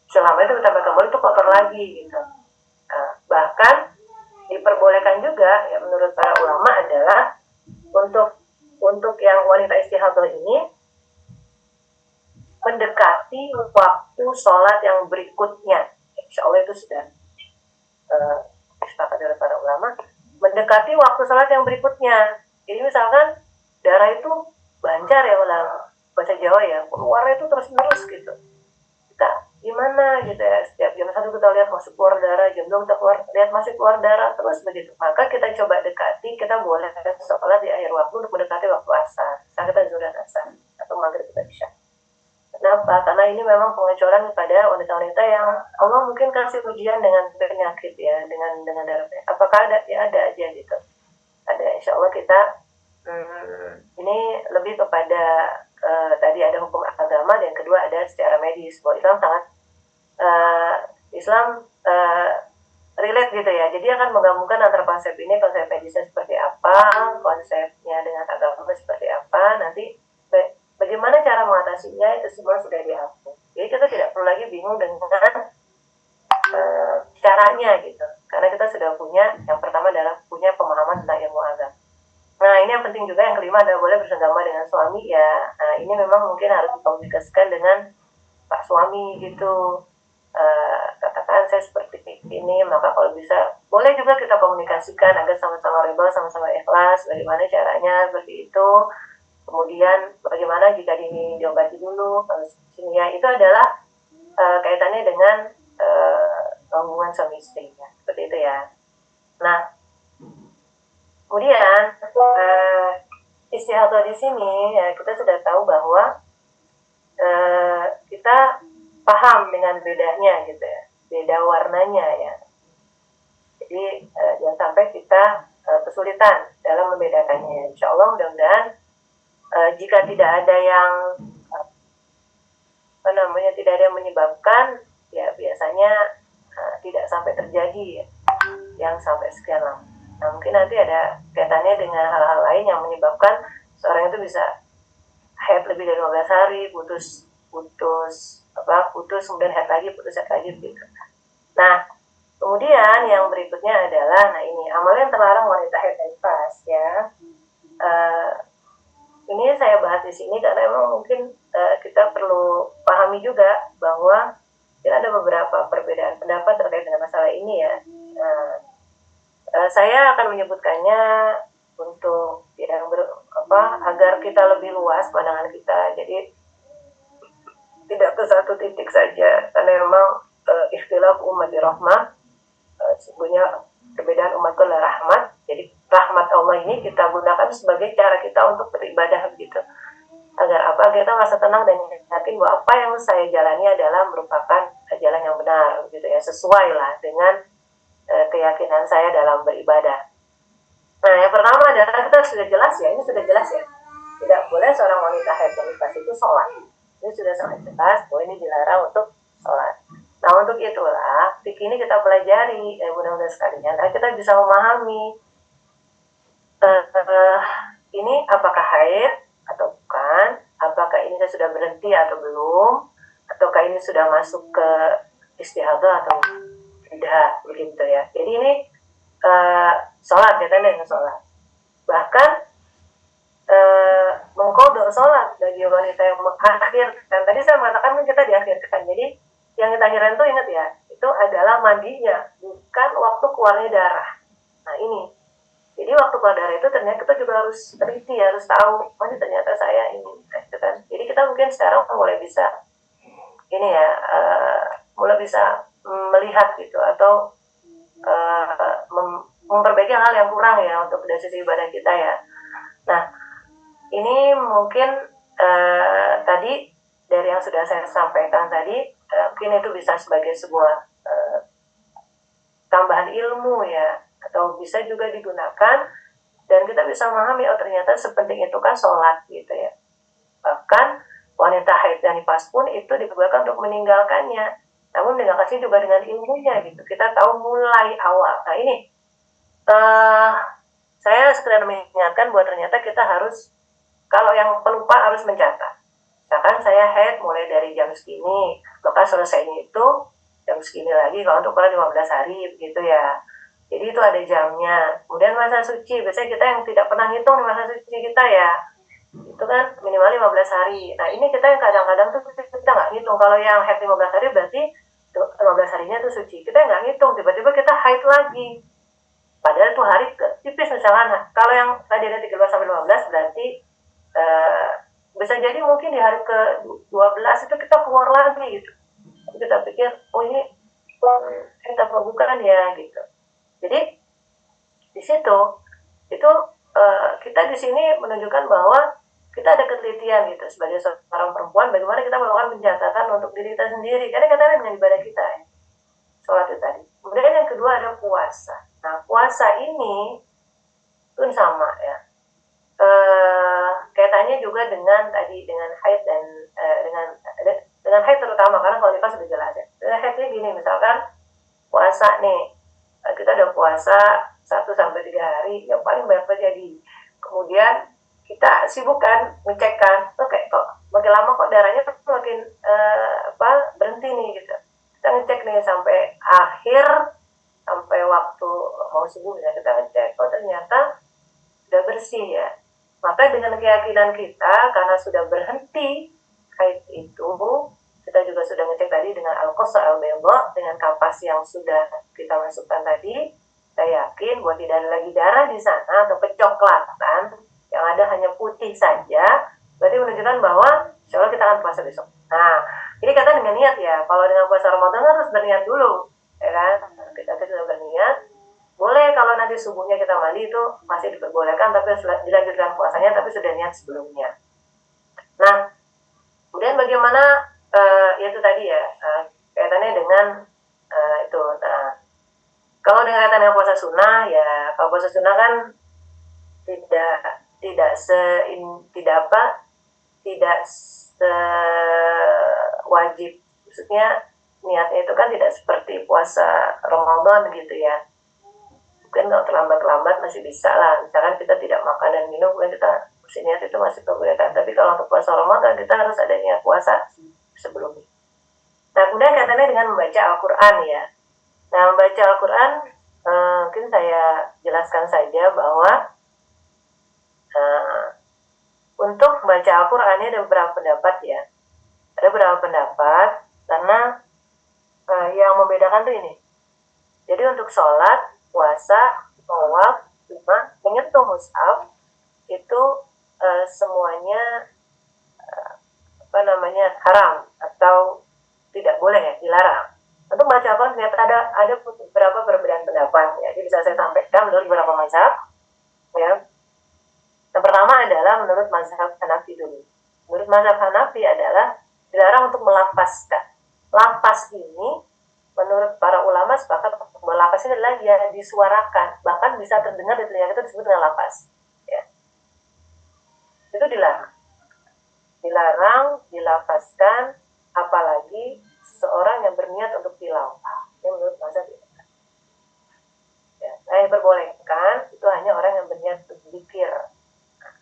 selama itu kita pakai kembali itu kotor lagi gitu. Bahkan diperbolehkan juga ya menurut para ulama adalah untuk yang wanita istihadah ini mendekati waktu sholat yang berikutnya. Insya Allah itu sudah disepakati oleh para ulama, mendekati waktu sholat yang berikutnya. Jadi misalkan darah itu banjar ya, ulang bahasa Jawa ya, keluarnya itu terus-menerus gitu. Kita gimana gitu ya, setiap jam 1 kita lihat masuk keluar darah, jam 2 kita lihat masih keluar darah, terus begitu. Maka kita coba dekati, kita boleh sholat di akhir waktu untuk mendekati waktu asar, saat kita zuhur dan asar, atau maghrib kita isya. Kenapa? Karena ini memang pengecualian kepada wanita-wanita yang Allah mungkin kasih ujian dengan penyakit ya, dengan darah. Apakah ada? Ya ada aja gitu. Ada, insya Allah kita ini lebih kepada tadi ada hukum agama, dan kedua ada secara medis. Bahwa Islam sangat relate gitu ya. Jadi akan menggabungkan antara konsep ini, konsep medisnya seperti apa, konsepnya dengan agama seperti apa. Nanti bagaimana cara mengatasinya itu semua sudah diatur. Jadi kita tidak perlu lagi bingung dengan caranya gitu. Karena kita sudah punya, yang pertama adalah punya pemahaman tentang ilmu agama. Nah, ini yang penting juga. Yang kelima adalah boleh bersenggama dengan suami ya. Nah, ini memang mungkin harus dikomunikasikan dengan Pak suami gitu. Katakan saya seperti ini, maka kalau bisa boleh juga kita komunikasikan agar sama-sama ridho, sama-sama ikhlas. Bagaimana caranya seperti itu. Kemudian bagaimana jika diobati dulu. Kalau ya, itu adalah kaitannya dengan hubungan suami istri ya. Seperti itu ya. Nah, kemudian istihadah di sini ya, kita sudah tahu bahwa kita paham dengan bedanya gitu ya, beda warnanya ya. Jadi jangan sampai kita kesulitan dalam membedakannya. Insya Allah mudah-mudahan jika tidak ada yang tidak ada yang menyebabkan ya, biasanya tidak sampai terjadi ya, yang sampai sekian lama. Nah, mungkin nanti ada kaitannya dengan hal-hal lain yang menyebabkan seorang itu bisa haid lebih dari 15 hari, putus, kemudian haid lagi, putus haid lagi gitu. Nah, Kemudian yang berikutnya adalah, nah ini amalan yang terlarang wanita haid dan nifas ya. Ini saya bahas di sini karena memang mungkin kita perlu pahami juga bahwa ada beberapa perbedaan pendapat terkait dengan masalah ini ya. Saya akan menyebutkannya untuk yang agar kita lebih luas pandangan kita. Jadi tidak ke satu titik saja karena memang ikhtilaf umat rahmah, sebenarnya perbedaan umat itu adalah rahmat. Jadi rahmat Allah ini kita gunakan sebagai cara kita untuk beribadah begitu. Agar apa? Kita merasa tenang dan yakin bahwa apa yang saya jalani adalah merupakan jalan yang benar gitu ya, sesuai lah dengan keyakinan saya dalam beribadah. Nah, yang pertama adalah kita sudah jelas ya, ini sudah jelas ya. Tidak boleh seorang wanita haid dan nifas itu sholat. Ini sudah sangat jelas bahwa ini dilarang untuk sholat. Nah, untuk itulah fikih ini kita pelajari, mudah-mudahan sekalian, agar kita bisa memahami ini apakah haid atau bukan, apakah ini sudah berhenti atau belum, ataukah ini sudah masuk ke istihadah atau tidak, begitu ya. Jadi ini sholat, kaitannya dengan sholat. Bahkan mengkodok sholat bagi wanita yang mengakhirkan. Tadi saya mengatakan kita diakhirkan. Jadi yang kita akhirkan itu ingat ya, itu adalah mandinya, bukan waktu keluarnya darah. Nah ini, jadi waktu keluar darah itu ternyata kita juga harus teliti, harus tahu, oh ini ternyata saya ini. Nah, itu kan. Jadi kita mungkin sekarang mulai bisa ini ya, mulai bisa melihat gitu atau memperbaiki hal yang kurang ya untuk dari sisi ibadah kita ya. Nah, ini mungkin tadi dari yang sudah saya sampaikan tadi, mungkin itu bisa sebagai sebuah tambahan ilmu ya, atau bisa juga digunakan dan kita bisa memahami, oh ternyata sepenting itu kan sholat gitu ya. Bahkan wanita haid dan nifas pun itu diperbolehkan untuk meninggalkannya, namun meninggalkannya juga dengan ilmunya gitu. Kita tahu mulai awal. Nah ini saya sekedar mengingatkan bahwa ternyata kita harus, kalau yang pelupa harus mencatat. Misalkan saya haid mulai dari jam segini, maka selesainya itu jam segini lagi, kalau untuk 15 hari begitu ya. Jadi itu ada jamnya. Kemudian masa suci, biasanya kita yang tidak pernah ngitung masa suci kita ya, itu kan minimal 15 hari. Nah ini kita yang kadang-kadang tuh kita nggak ngitung. Kalau yang haid 15 hari berarti 15 harinya tuh suci. Kita nggak ngitung, tiba-tiba kita haid lagi. Padahal itu hari tipis misalkan. Kalau yang tadi ada 13 sampai 15 berarti bisa jadi mungkin di hari ke 12 itu kita keluar lagi gitu. Kita pikir, oh ini kita bukan ya gitu. Jadi di situ itu kita di sini menunjukkan bahwa kita ada ketelitian gitu sebagai seorang perempuan, bagaimana kita melakukan pencatatan untuk diri kita sendiri, karena kita dengan ibadah kita ya, sholat itu tadi. Kemudian yang kedua ada puasa. Nah puasa ini pun sama ya, kaitannya juga dengan tadi, dengan haid dan dengan haid terutama, karena kalau nifas sudah jelas ya. Dengan haid ini gini, misalkan puasa nih, kita udah puasa 1-3 hari, yang paling banyak terjadi. Kemudian kita sibuk kan, ngecek kan, oke kok makin lama kok darahnya makin berhenti nih gitu. Kita ngecek nih sampai akhir, sampai waktu mau subuh ya, kita ngecek, oh ternyata sudah bersih ya. Maka dengan keyakinan kita, karena sudah berhenti haid itu, kita juga sudah ngecek tadi dengan al-qasa al-bayda, dengan kapas yang sudah kita masukkan tadi, saya yakin bahwa tidak ada lagi darah di sana atau kecoklatan, yang ada hanya putih saja, berarti menunjukkan bahwa insya Allah kita akan puasa besok. Nah, ini kata dengan niat ya, kalau dengan puasa Ramadan harus berniat dulu, ya kan? Kita sudah berniat, boleh kalau nanti subuhnya kita mandi itu masih diperbolehkan, tapi dilanjutkan puasanya, tapi sudah niat sebelumnya. Nah, kemudian bagaimana itu tadi ya, kaitannya dengan itu. Nah, kalau dengan kaitan dengan puasa sunnah ya, kalau puasa sunnah kan tidak wajib, maksudnya niatnya itu kan tidak seperti puasa Ramadan gitu ya. Mungkin kalau terlambat masih bisa lah, misalkan kita tidak makan dan minum, kemudian kita niat itu masih perbolehkan. Tapi kalau untuk puasa Ramadan kita harus ada niat puasa sebelumnya. Nah kemudian katanya dengan membaca Al-Quran ya, Nah, membaca Al-Quran, mungkin saya jelaskan saja bahwa untuk membaca Al-Quran ini ada beberapa pendapat ya. Ada beberapa pendapat karena yang membedakan tuh ini. Jadi untuk sholat, puasa, tawaf, cuma menyentuh mushaf itu semuanya haram atau tidak boleh ya, dilarang. Untuk baca Al-Quran ternyata ada beberapa perbedaan pendapat ya. Jadi bisa saya sampaikan menurut beberapa mazhab ya. Yang pertama adalah menurut mazhab Hanafi dulu. Menurut mazhab Hanafi adalah dilarang untuk melafazkan. Lafaz ini menurut para ulama sepakat bahwa lafaz ini adalah ya disuarakan, bahkan bisa terdengar di telinga kita disebut dengan lafaz. Ya. Itu dilarang dilafazkan, apalagi seorang yang berniat untuk tilawah. Ini menurut mazhab ini. Ya, saya perbolehkan itu hanya orang yang berniat untuk zikir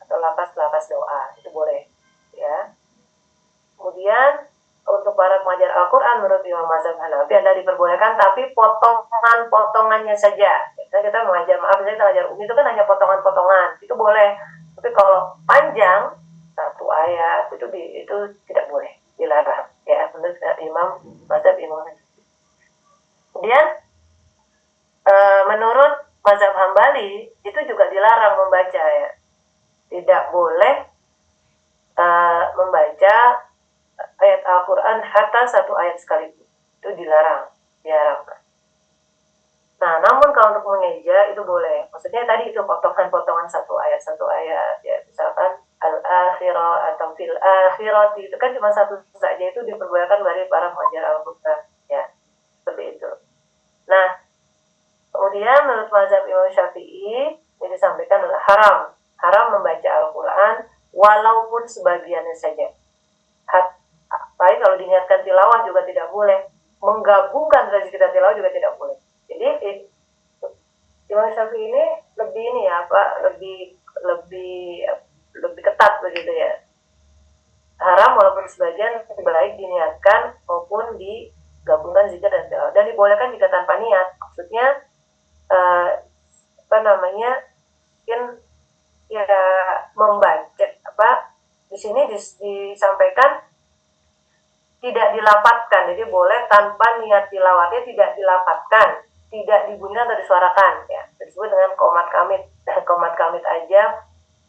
atau lafaz doa, itu boleh ya. Kemudian untuk para pengajar Al-Quran menurut Imam Mazhab Hanafi adalah diperbolehkan, tapi potongannya saja. Kita mengajar, misalnya kita mengajar Umi itu kan hanya potongan-potongan, itu boleh. Tapi kalau panjang satu ayat itu tidak boleh, dilarang ya menurut Imam Mazhab Imam Hanafi. Kemudian menurut Mazhab Hambali itu juga dilarang membaca ya. Tidak boleh membaca ayat Al-Quran hatta satu ayat sekaligus. Itu diharamkan. Nah, namun kalau untuk mengeja itu boleh. Maksudnya tadi itu potongan-potongan satu ayat ya. Misalkan al-akhirah atau fil akhirah itu kan cuma satu saja, itu diperbolehkan dari para pengajar Al-Quran ya. Seperti itu. Nah, kemudian menurut mazhab Imam Syafi'i yang disampaikan adalah haram membaca Al-Quran walaupun sebagiannya saja. Baik kalau diniatkan tilawah juga tidak boleh, menggabungkan dari kita tilawah juga tidak boleh. Jadi Imam Syafi'i ini lebih ketat begitu ya. Haram walaupun sebagian, baik diniatkan maupun digabungkan zikir dan tilawah, dan dibolehkan jika tanpa niat. Maksudnya mungkin ya membaca di sini disampaikan tidak dilapatkan, jadi boleh tanpa niat tilawatnya, tidak dilapatkan, tidak dibunyikan atau disuarakan ya, disebut dengan qomat kamit aja,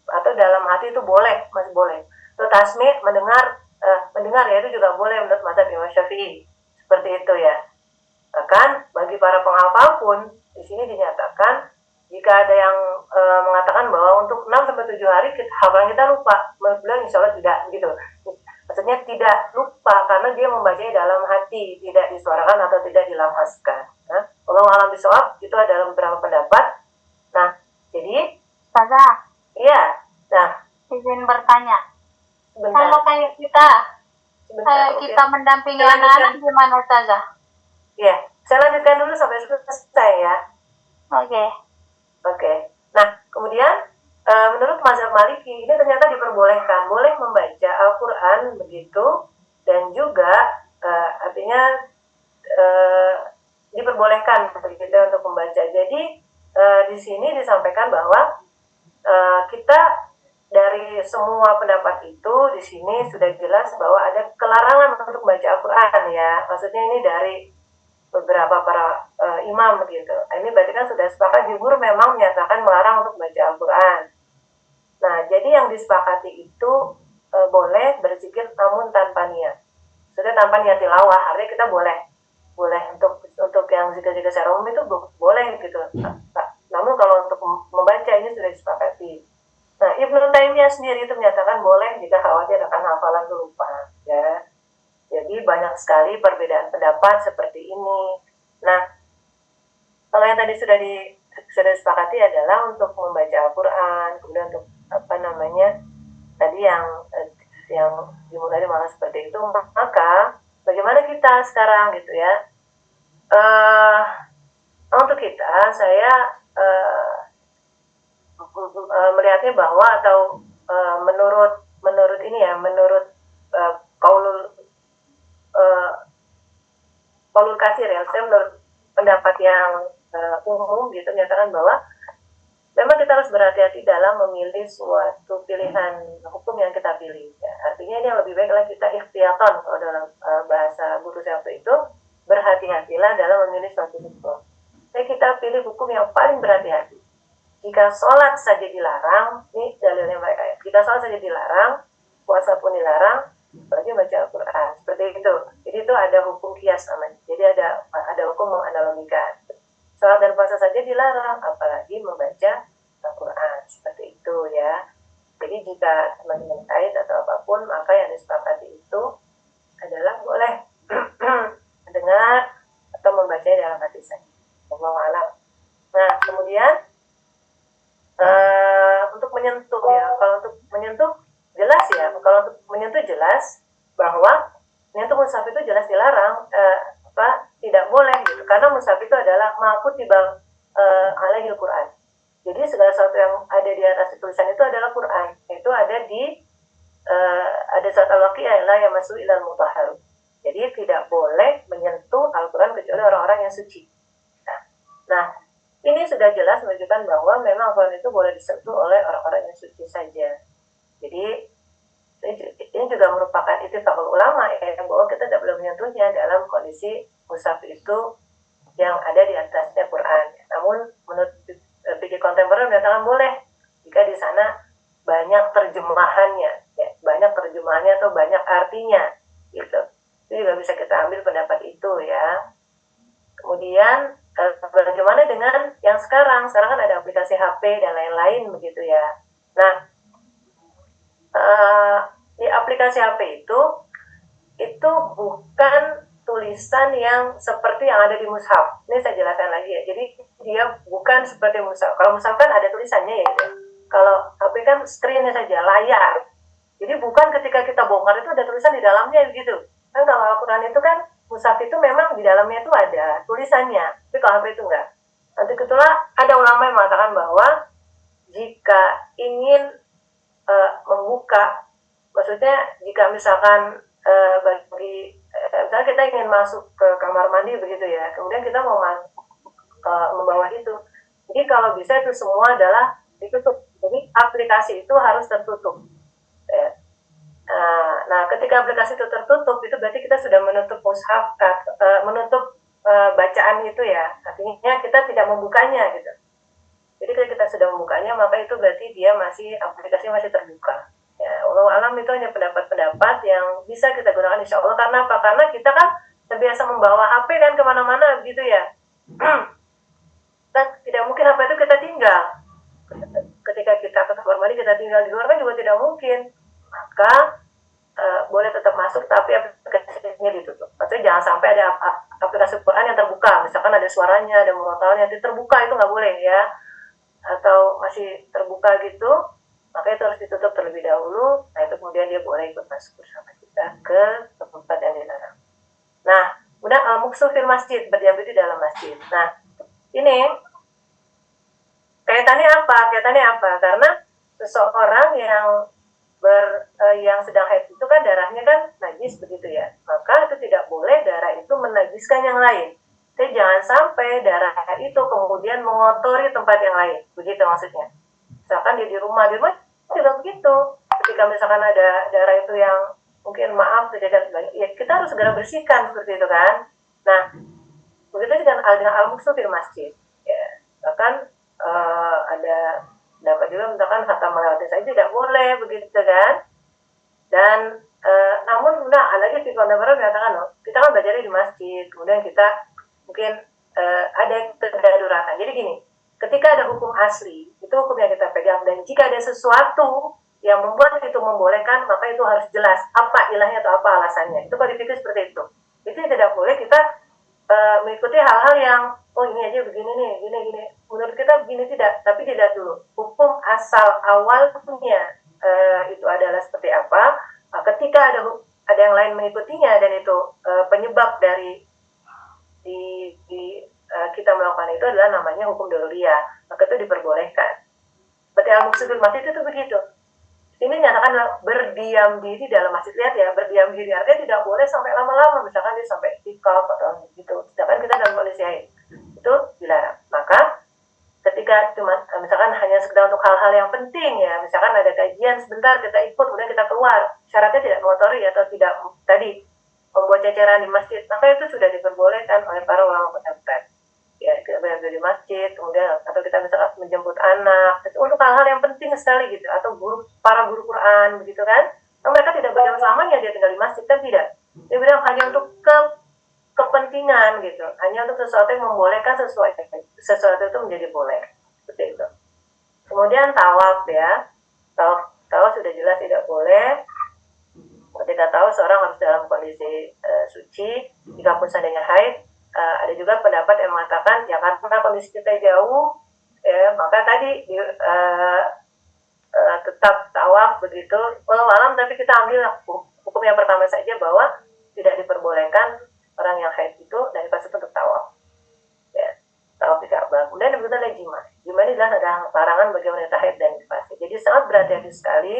atau dalam hati itu boleh, masih boleh. Itu tasmi mendengar ya, itu juga boleh menurut mazhab Imam Syafi'i, seperti itu ya. Bahkan bagi para penghafal pun di sini dinyatakan jika ada yang mengatakan bahwa untuk 6-7 hari hafalan kita lupa, menurut beliau insya Allah tidak gitu. Maksudnya tidak lupa karena dia membacanya dalam hati, tidak disuarakan atau tidak dilafazkan. Nah, Allah alam bisawab, itu adalah beberapa pendapat. Nah, jadi Ustazah, iya. Nah, izin bertanya. sebentar. Kalau kayak kita mendampingi anak-anak gimana Ustazah? Iya, saya lanjutkan dulu sampai selesai ya. Oke. Nah, kemudian menurut mazhab Maliki ini ternyata diperbolehkan, boleh membaca Al-Quran begitu, dan juga artinya diperbolehkan begitu untuk membaca. Jadi di sini disampaikan bahwa kita dari semua pendapat itu di sini sudah jelas bahwa ada kelarangan untuk membaca Al-Quran ya. Maksudnya ini dari beberapa para imam begitu. Ini berarti kan sudah sepakat, jumhur memang menyatakan melarang untuk membaca Al-Quran. Nah, jadi yang disepakati itu boleh berzikir namun tanpa niat. Sudah tanpa niat tilawah, artinya kita boleh untuk yang zikir-zikir secara umum itu boleh gitu. Namun kalau untuk membaca ini sudah disepakati. Nah, Ibnu Taimiyah sendiri itu menyatakan boleh jika khawatir akan hafalan lupa ya. Jadi banyak sekali perbedaan pendapat seperti ini. Nah, kalau yang tadi sudah disepakati adalah untuk membaca Al-Quran, kemudian untuk tadi yang dimulai malah seperti itu, maka bagaimana kita sekarang gitu ya? Untuk kita, saya melihatnya bahwa atau menurut ini ya, menurut Paulul Kasir ya, saya menurut pendapat yang umum gitu menyatakan bahwa memang kita harus berhati-hati dalam memilih suatu pilihan hukum yang kita pilih. Ya, artinya ini yang lebih baik adalah kita ikhtiyaton kalau dalam bahasa guru saya waktu itu, berhati-hatilah dalam memilih suatu hukum. Jadi kita pilih hukum yang paling berhati-hati. Jika sholat saja dilarang, ini dalilnya mereka ya. Jika sholat saja dilarang, puasa pun dilarang, apalagi baca Al-Quran. Seperti itu. Jadi itu ada hukum kias namanya. Jadi ada hukum menganalogikan. Sholat dan puasa saja dilarang, apalagi membaca Al-Quran. Seperti itu ya. Jadi jika teman-teman kait atau apapun, maka yang disepakati itu adalah boleh mendengar atau membaca dalam hati saja. Wallahu a'lam. Nah, kemudian untuk menyentuh ya. Kalau untuk menyentuh jelas ya. Kalau untuk menyentuh jelas bahwa menyentuh mushaf itu jelas dilarang. Tidak boleh gitu. Karena mushaf itu adalah ma'kutibal alaihil Quran. Jadi segala sesuatu yang ada di atas tulisan itu adalah Quran. Itu ada di ada surat Al-Waqiah la yamassu ilal mutahharun. Jadi tidak boleh menyentuh Al-Quran kecuali orang-orang yang suci. Nah, ini sudah jelas menunjukkan bahwa memang Al-Quran itu boleh disentuh oleh orang-orang yang suci saja. Jadi ini juga merupakan ittifaqul ulama ya, bahwa kita tidak boleh menyentuhnya dalam kondisi mushaf itu yang ada di atasnya Quran. Namun menurut fikih kontemporer menyatakan boleh jika di sana banyak terjemahannya, ya, banyak terjemahannya atau banyak artinya, gitu. Itu juga bisa kita ambil pendapat itu ya. Kemudian bagaimana dengan yang sekarang? Sekarang kan ada aplikasi HP dan lain-lain begitu ya. Nah, di aplikasi HP itu bukan tulisan yang seperti yang ada di mushaf. Ini saya jelaskan lagi ya. Jadi dia bukan seperti mushaf. Kalau mushaf kan ada tulisannya ya. Kalau HP kan screen-nya saja, layar. Jadi bukan ketika kita bongkar itu ada tulisan di dalamnya gitu. Kan kalau Al-Quran itu kan mushaf itu memang di dalamnya itu ada tulisannya. Tapi kalau HP itu enggak. Nanti kebetulan ada ulama yang mengatakan bahwa jika ingin membuka, maksudnya jika misalkan misalnya kita ingin masuk ke kamar mandi begitu ya, kemudian kita mau membawa itu, jadi kalau bisa itu semua adalah ditutup. Jadi aplikasi itu harus tertutup ya. Nah, ketika aplikasi itu tertutup, itu berarti kita sudah menutup mushaf, menutup bacaan itu ya, artinya kita tidak membukanya gitu. Jadi kalau kita sudah membukanya, maka itu berarti dia aplikasi masih terbuka. Ya, wallahu alam itu hanya pendapat-pendapat yang bisa kita gunakan insya Allah. Karena apa? Karena kita kan terbiasa membawa HP kan kemana-mana begitu ya. Dan tidak mungkin HP itu kita tinggal. Ketika kita ke kamar mandi kita tinggal di luar kan juga tidak mungkin. Maka boleh tetap masuk tapi aplikasinya ditutup. Maksudnya jangan sampai ada aplikasi Quran yang terbuka. Misalkan ada suaranya, ada murotalnya, itu terbuka, itu nggak boleh ya. Atau masih terbuka gitu, maka itu harus ditutup terlebih dahulu. Nah itu kemudian dia boleh ikut masuk bersama kita ke tempat yang dilarang. Nah, kemudian al-muksu fil masjid, berdiam diri dalam masjid. Nah, ini kaitannya apa? Karena seseorang yang sedang haid itu kan darahnya kan najis begitu ya. Maka itu tidak boleh darah itu menajiskan yang lain. Jadi jangan sampai darah itu kemudian mengotori tempat yang lain. Begitu maksudnya. Misalkan dia di rumah juga begitu. Ketika misalkan ada darah itu yang mungkin ya kita harus segera bersihkan seperti itu kan. Nah, begitu dengan al-muksu fil masjid. Ya, bahkan ada dapat juga misalkan kata melewati saja tidak boleh begitu kan. Dan namun lagi di kontemporer mengatakan kita kan belajar di masjid, kemudian kita mungkin ada kedaruratan. Jadi gini, ketika ada hukum asli, itu hukum yang kita pegang, dan jika ada sesuatu yang membuat itu membolehkan, maka itu harus jelas apa ilahnya atau apa alasannya. Itu kalau dipikir seperti itu. Itu tidak boleh kita mengikuti hal-hal yang ini aja begini nih, gini. Menurut kita begini tidak, tapi dilihat dulu hukum asal awalnya itu adalah seperti apa. Ketika ada yang lain mengikutinya dan itu penyebab dari kita melakukan itu adalah namanya hukum daruriyah, maka itu diperbolehkan. Seperti al-muksu fil masjid itu begitu. Ini nyatakan berdiam diri dalam masjid. Lihat ya, berdiam diri artinya tidak boleh sampai lama-lama, misalkan dia sampai tikaf atau gitu. Sedangkan kita dalam kondisi haid. ketika cuma misalkan hanya sekedar untuk hal-hal yang penting ya, misalkan ada kajian sebentar kita ikut kemudian kita keluar, syaratnya tidak mengotori atau tidak tadi membuat ceceran di masjid, maka itu sudah diperbolehkan oleh para ulama pendapat. Ya, kita berada di masjid, kemudian atau kita misalkan menjemput anak, itu untuk hal-hal yang penting sekali gitu, atau para guru Quran begitu kan, mereka tidak bilang selamanya dia tinggal di masjid, kan tidak, dia bilang hanya untuk kepentingan gitu, hanya untuk sesuatu yang membolehkan sesuatu itu menjadi boleh, seperti itu. Kemudian tawaf ya, tawaf sudah jelas tidak boleh. Ketika tahu seorang harus dalam kondisi suci, jika pun seandainya haid. Ada juga pendapat yang mengatakan ya karena kondisi kita jauh ya, maka tadi tetap tawaf begitu. Walau alam, tapi kita ambil hukum yang pertama saja bahwa tidak diperbolehkan orang yang haid itu dari pas untuk tawaf. Ya, tawaf di Ka'bah. Kemudian begitu ada jima. Jima ini adalah larangan bagi wanita haid dan nifas. Jadi sangat berhati-hati sekali.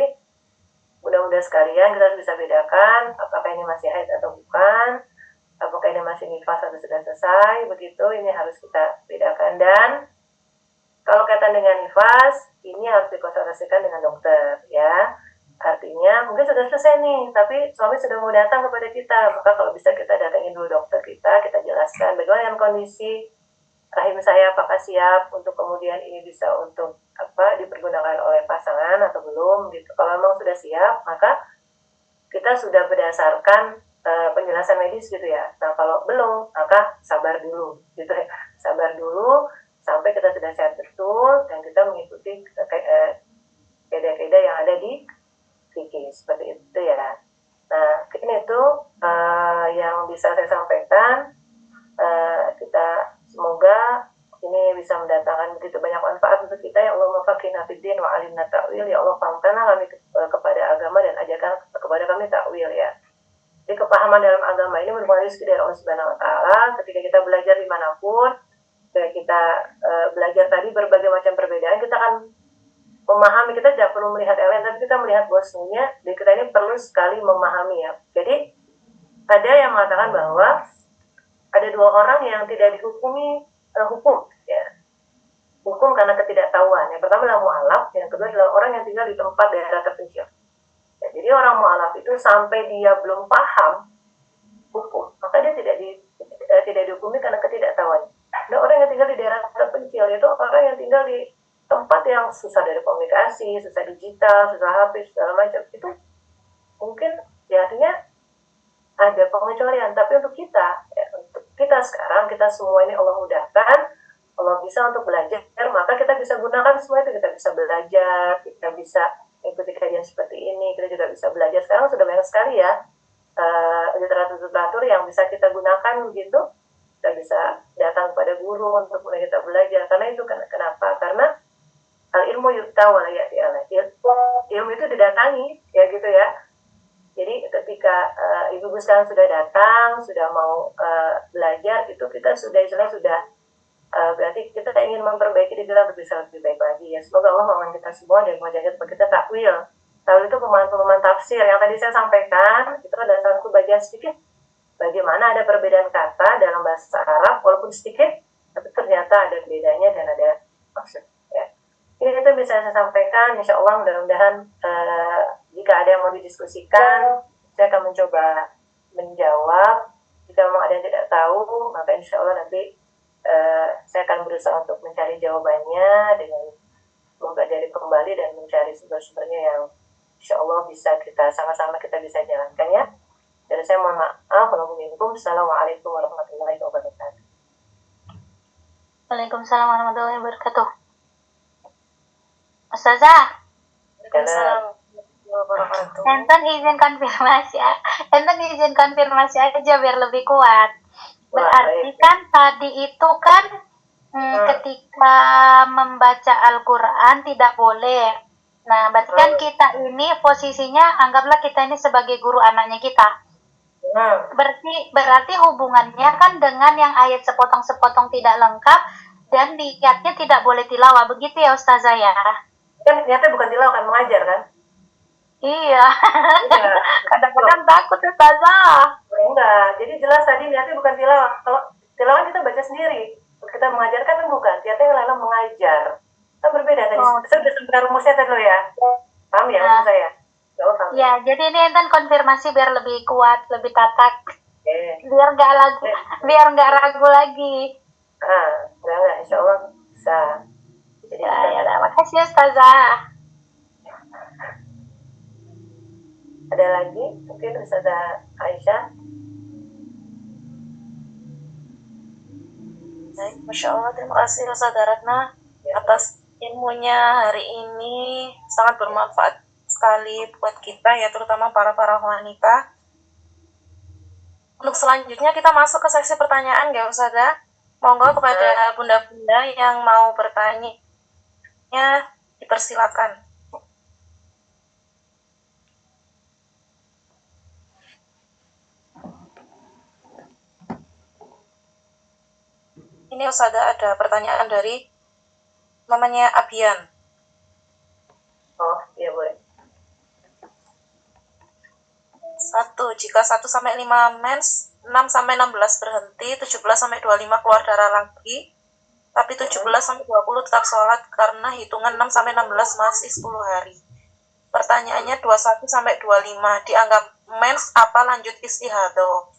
Mudah-mudahan sekalian kita harus bisa bedakan apakah ini masih haid atau bukan, apakah ini masih nifas atau sudah selesai, begitu ini harus kita bedakan. Dan kalau kaitan dengan nifas, ini harus dikonsultasikan dengan dokter ya. Artinya mungkin sudah selesai nih, tapi suami sudah mau datang kepada kita, maka kalau bisa kita datangin dulu dokter kita jelaskan bagaimana dengan kondisi rahim saya, apakah siap untuk kemudian ini bisa untuk dipergunakan oleh pasangan atau belum gitu. Kalau memang sudah siap, maka kita sudah berdasarkan penjelasan medis gitu ya. Nah kalau belum, maka sabar dulu gitu ya, sabar dulu sampai kita sudah sehat betul dan kita mengikuti kaidah-kaidah yang ada di fikih, seperti itu ya. Nah ini itu yang bisa saya sampaikan. Kita semoga ini bisa mendatangkan begitu banyak manfaat untuk kita. Ya Allah, wafaqina fiddin wa alimna ta'wil. Ya Allah, fahamkanlah kami kepada agama dan ajarkan kepada kami ta'wil ya. Jadi kepahaman dalam agama ini merupakan rezeki dari Allah Subhanahu Wa Taala. Ketika kita belajar dimanapun, ketika kita belajar tadi berbagai macam perbedaan, kita akan memahami. Kita tidak perlu melihat yang lain, tapi kita melihat bahwasanya dan kita ini perlu sekali memahami ya. Jadi ada yang mengatakan bahwa ada dua orang yang tidak dihukumi hukum ya, hukum karena ketidaktahuan. Yang pertama adalah mu'alaf, yang kedua adalah orang yang tinggal di tempat daerah terpencil. Ya, jadi orang mu'alaf itu sampai dia belum paham hukum, maka dia tidak dihukumi karena ketidaktahuan. Ada orang yang tinggal di daerah terpencil, itu orang yang tinggal di tempat yang susah dari komunikasi, susah digital, susah HP, segala macam. Itu mungkin ya artinya ada pengecualian. Tapi untuk kita ya, untuk kita sekarang, kita semua ini Allah mudahkan, Allah bisa untuk belajar, maka kita bisa gunakan semua itu. Kita bisa belajar, kita bisa ikuti kajian seperti ini, kita juga bisa belajar. Sekarang sudah banyak sekali ya literatur-literatur yang bisa kita gunakan begitu. Kita bisa datang kepada guru untuk mulai kita belajar. Karena itu kenapa? Karena al-ilmu yu'ta wa la ya'ti alaihi. Ilmu itu didatangi ya gitu ya. Jadi ketika ibu-ibu sekarang sudah datang, sudah mau belajar, itu kita sudah berarti kita ingin memperbaiki diri kita bisa lebih baik lagi ya. Semoga Allah memang kita semua dan mengajarkan kepada kita takwil. Takwil itu pemahaman tafsir yang tadi saya sampaikan, itu adalah satu bagian sedikit bagaimana ada perbedaan kata dalam bahasa Arab walaupun sedikit, tapi ternyata ada bedanya dan ada maksud ya. Ini itu bisa saya sampaikan. Insya Allah mudah-mudahan jika ada yang mau didiskusikan, saya akan mencoba menjawab. Jika memang ada yang tidak tahu, maka insya Allah nanti saya akan berusaha untuk mencari jawabannya dengan mempelajari kembali dan mencari sumber-sumbernya yang insya Allah bisa kita sama-sama kita bisa jalankan ya. Dan saya mohon maaf. Assalamualaikum warahmatullahi wabarakatuh. Waalaikumsalam warahmatullahi wabarakatuh. Ustazah. Waalaikumsalam. Enten izin konfirmasi aja biar lebih kuat. Berarti kan tadi itu kan ketika membaca Al-Quran tidak boleh. Nah, berarti kan kita ini posisinya anggaplah kita ini sebagai guru anaknya kita. Berarti hubungannya kan dengan yang ayat sepotong-sepotong tidak lengkap dan niatnya tidak boleh tilawah, begitu ya Ustazah ya? Kan niatnya bukan tilawah, kan mengajar kan? Iya. Kadang-kadang takut Ustazah. Enggak, jadi jelas tadi niatnya bukan tilawah. Kalau tilawah kita baca sendiri, kita mengajarkan kan bukan, ternyata yang lain mengajar. Kan berbeda tadi. Oh. Saya udah sebentar rumusnya tadi lo ya. Paham ya maksud saya? Ya, jadi ini Intan konfirmasi biar lebih kuat, lebih tatak. Oke. Biar nggak ragu lagi. Enggak, insya Allah bisa. Jadi Ya, makasih Ustazah. ada lagi? Mungkin Ustazah Aisyah. Baik, Masya Allah, terima kasih Ustazah Ratna atas ilmunya hari ini, sangat bermanfaat sekali buat kita ya, terutama para wanita. Untuk selanjutnya kita masuk ke sesi pertanyaan ya Ustazah. Monggo kepada bunda-bunda yang mau bertanya dipersilakan. Ini Ustazah ada pertanyaan dari namanya Abian. Oh, iya boleh. 1. Jika 1-5 mens, 6-16 berhenti, 17-25 keluar darah lagi, tapi 17-20 tetap sholat karena hitungan 6-16 masih 10 hari. Pertanyaannya 21-25 dianggap mens apa lanjut istihadah?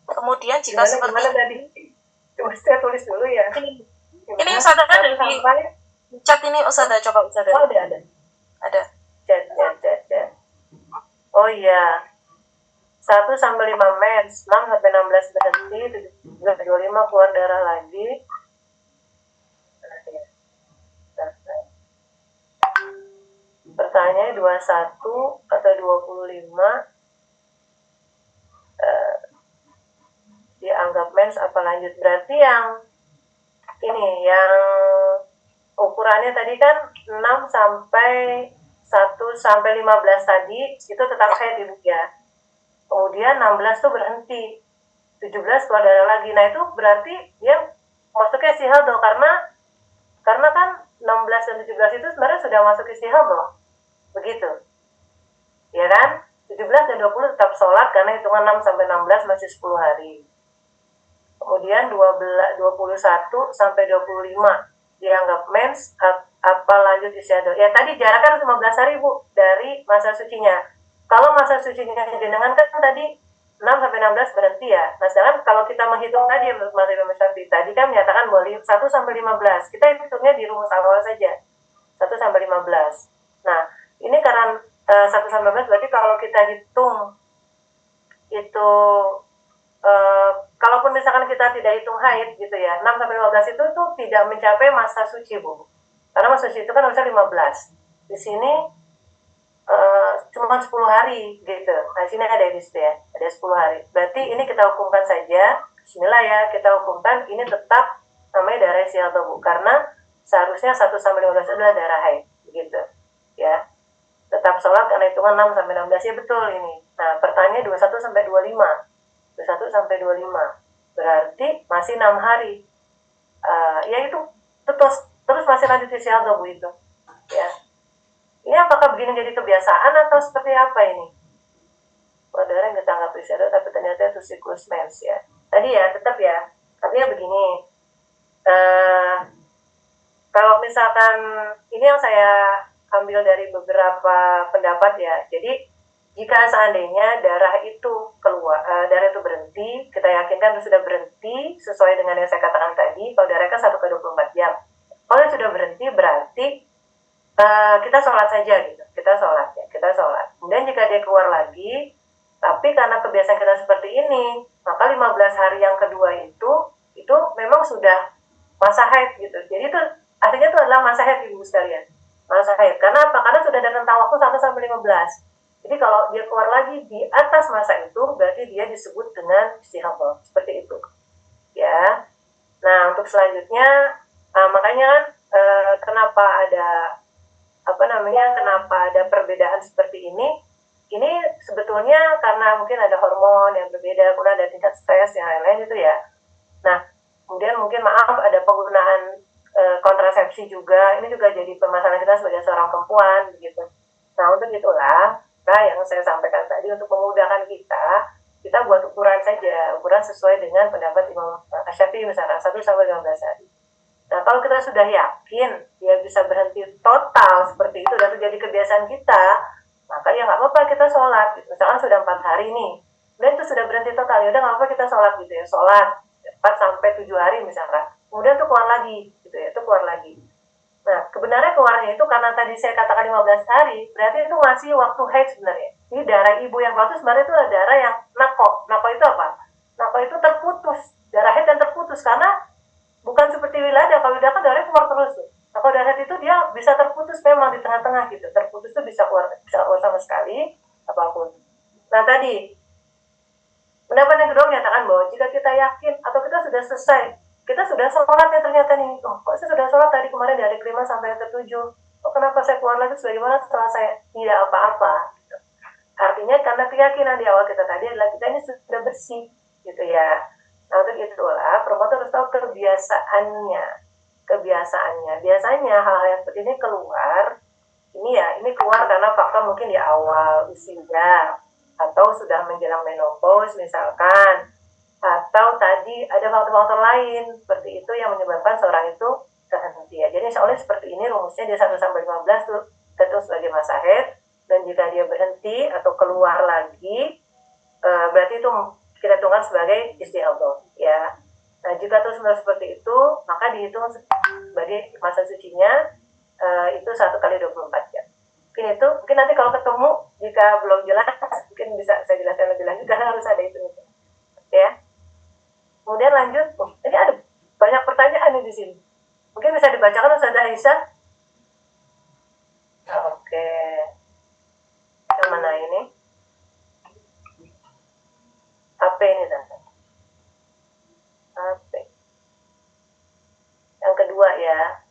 Kemudian jika gimana tadi? Saya tulis dulu ya. Ini Ustazah ada di chat ini Ustazah, coba Ustazah. Oh, ada. Chat. Oh iya. 1-5 mens, 6-16 berhenti, 17-25 keluar darah lagi. Pertanyaannya 21 atau 25 dianggap mens apa lanjut? Berarti yang ini, yang ukurannya tadi kan 6 sampai 1-15 tadi itu tetap haid Ibu ya. Kemudian 16 tuh berhenti, 17 keluar darah lagi. Nah itu berarti dia masuknya istihadah karena kan 16 dan 17 itu sebenarnya sudah masuk istihadah. Begitu. Ya kan? 17 dan 20 tetap sholat karena hitungan 6 sampai 16 masih 10 hari. Kemudian 21 sampai 25 dianggap mens apa lanjut istihadah. Ya tadi jarak kan 15 hari Bu dari masa sucinya. Kalau masa sucinya jenengan kan tadi 6 sampai 16 berhenti ya. Nah sedangkan kalau kita menghitung tadi menurut Mas Imam Syafi'i tadi kan menyatakan bahwa 1 sampai 15. Kita hitungnya di rumus awal saja. 1 sampai 15. Nah, ini karena 1 sampai 15 berarti kalau kita hitung itu kalaupun misalkan kita tidak hitung haid gitu ya, 6 sampai 15 itu tuh tidak mencapai masa suci Bu. Karena masa suci itu kan harusnya 15. Di sini cuma 10 hari gitu. Nah, sini ada di situ ya, ada 10 hari. Berarti ini kita hukumkan saja, bismillah ya, kita hukumkan ini tetap namanya darah istihadah Bu, karena seharusnya 1 sampai 15 adalah darah haid, begitu. Ya. Tetap sholat karena hitungan 6 sampai 16 ya betul ini. Nah, pertanyaannya 21 sampai 25. 21 sampai 25. Berarti masih 6 hari. Ya itu terus masih lanjut istihadah Bu itu. Ya. Ini apakah begini jadi kebiasaan atau seperti apa ini? Saudara yang kita anggap istihadah tapi ternyata itu siklus mens ya. Tadi ya tetap ya. Artinya begini. Kalau misalkan ini yang saya ambil dari beberapa pendapat ya. Jadi jika seandainya darah itu keluar, darah itu berhenti, kita yakinkan itu sudah berhenti sesuai dengan yang saya katakan tadi. Kalau darah kan 1/24 jam. Kalau sudah berhenti berarti kita sholat saja gitu. Kita sholat. Kemudian jika dia keluar lagi, tapi karena kebiasaan kita seperti ini, maka 15 hari yang kedua itu memang sudah masa haid gitu. Jadi itu artinya itu adalah masa haid Ibu sekalian. Masa haid. Karena apa? Karena sudah ada rentang waktu 1 sampai 15. Jadi kalau dia keluar lagi di atas masa itu, berarti dia disebut dengan istihadah. Seperti itu. Ya. Nah, untuk selanjutnya, makanya kan kenapa ada perbedaan seperti ini? Ini sebetulnya karena mungkin ada hormon yang berbeda, kemudian ada tingkat stres yang lain-lain itu ya. Nah, kemudian mungkin ada penggunaan kontrasepsi juga. Ini juga jadi permasalahan kita sebagai seorang perempuan begitu. Nah, untuk itulah yang saya sampaikan tadi untuk memudahkan kita kita buat ukuran saja, ukuran sesuai dengan pendapat Imam Syafi'i misalnya 1 sampai 15 hari. Nah, kalau kita sudah yakin dia bisa berhenti total seperti itu dan terjadi kebiasaan kita, maka ya nggak apa-apa kita sholat. Misalkan sudah 4 hari nih, dan itu sudah berhenti total, ya udah nggak apa-apa kita sholat gitu ya, sholat 4 sampai 7 hari misalkan. Kemudian tuh keluar lagi, gitu ya, itu keluar lagi. Nah, kebenarannya keluarnya itu karena tadi saya katakan 15 hari, berarti itu masih waktu haid sebenarnya. Jadi darah ibu yang keluar itu sebenarnya itu adalah darah yang nako. Nako itu apa? Nako itu terputus, darah haid yang terputus karena bukan seperti wiladah. Kalau wiladah kan darahnya keluar terus tuh. Nah, kalau darah haid itu dia bisa terputus memang di tengah-tengah gitu. Terputus itu bisa keluar sama sekali apapun. Nah, tadi pendapat yang kedua menyatakan bahwa jika kita yakin atau kita sudah selesai, kita sudah sholat ya ternyata nih, oh kok saya sudah sholat tadi kemarin dari kelima sampai yang ketujuh, oh kenapa saya keluar lagi sebagaimana setelah saya tidak apa-apa. Artinya karena keyakinan di awal kita tadi adalah kita ini sudah bersih gitu ya. Nah, untuk itulah perempuan harus tahu kebiasaannya. Biasanya hal-hal yang seperti ini keluar, ini keluar karena faktor mungkin di awal usia atau sudah menjelang menopause misalkan, atau tadi ada faktor-faktor lain seperti itu yang menyebabkan seorang itu terhenti ya. Jadi soalnya seperti ini rumusnya di 1 sampai 15 tuh tentu sebagai masa haid, dan jika dia berhenti atau keluar lagi berarti itu kita hitungkan sebagai istihadah ya. Nah, jika terus menerus seperti itu maka dihitung sebagai masa sucinya itu 1 kali 24 jam. Mungkin nanti kalau ketemu jika belum jelas mungkin bisa saya jelaskan lebih lanjut karena harus ada itu ya. Kemudian lanjut, ini ada banyak pertanyaan nih di sini. Mungkin bisa dibacakan Ustazah Aisyah. Oke. Yang mana ini? HP ini tante. HP. Yang kedua ya.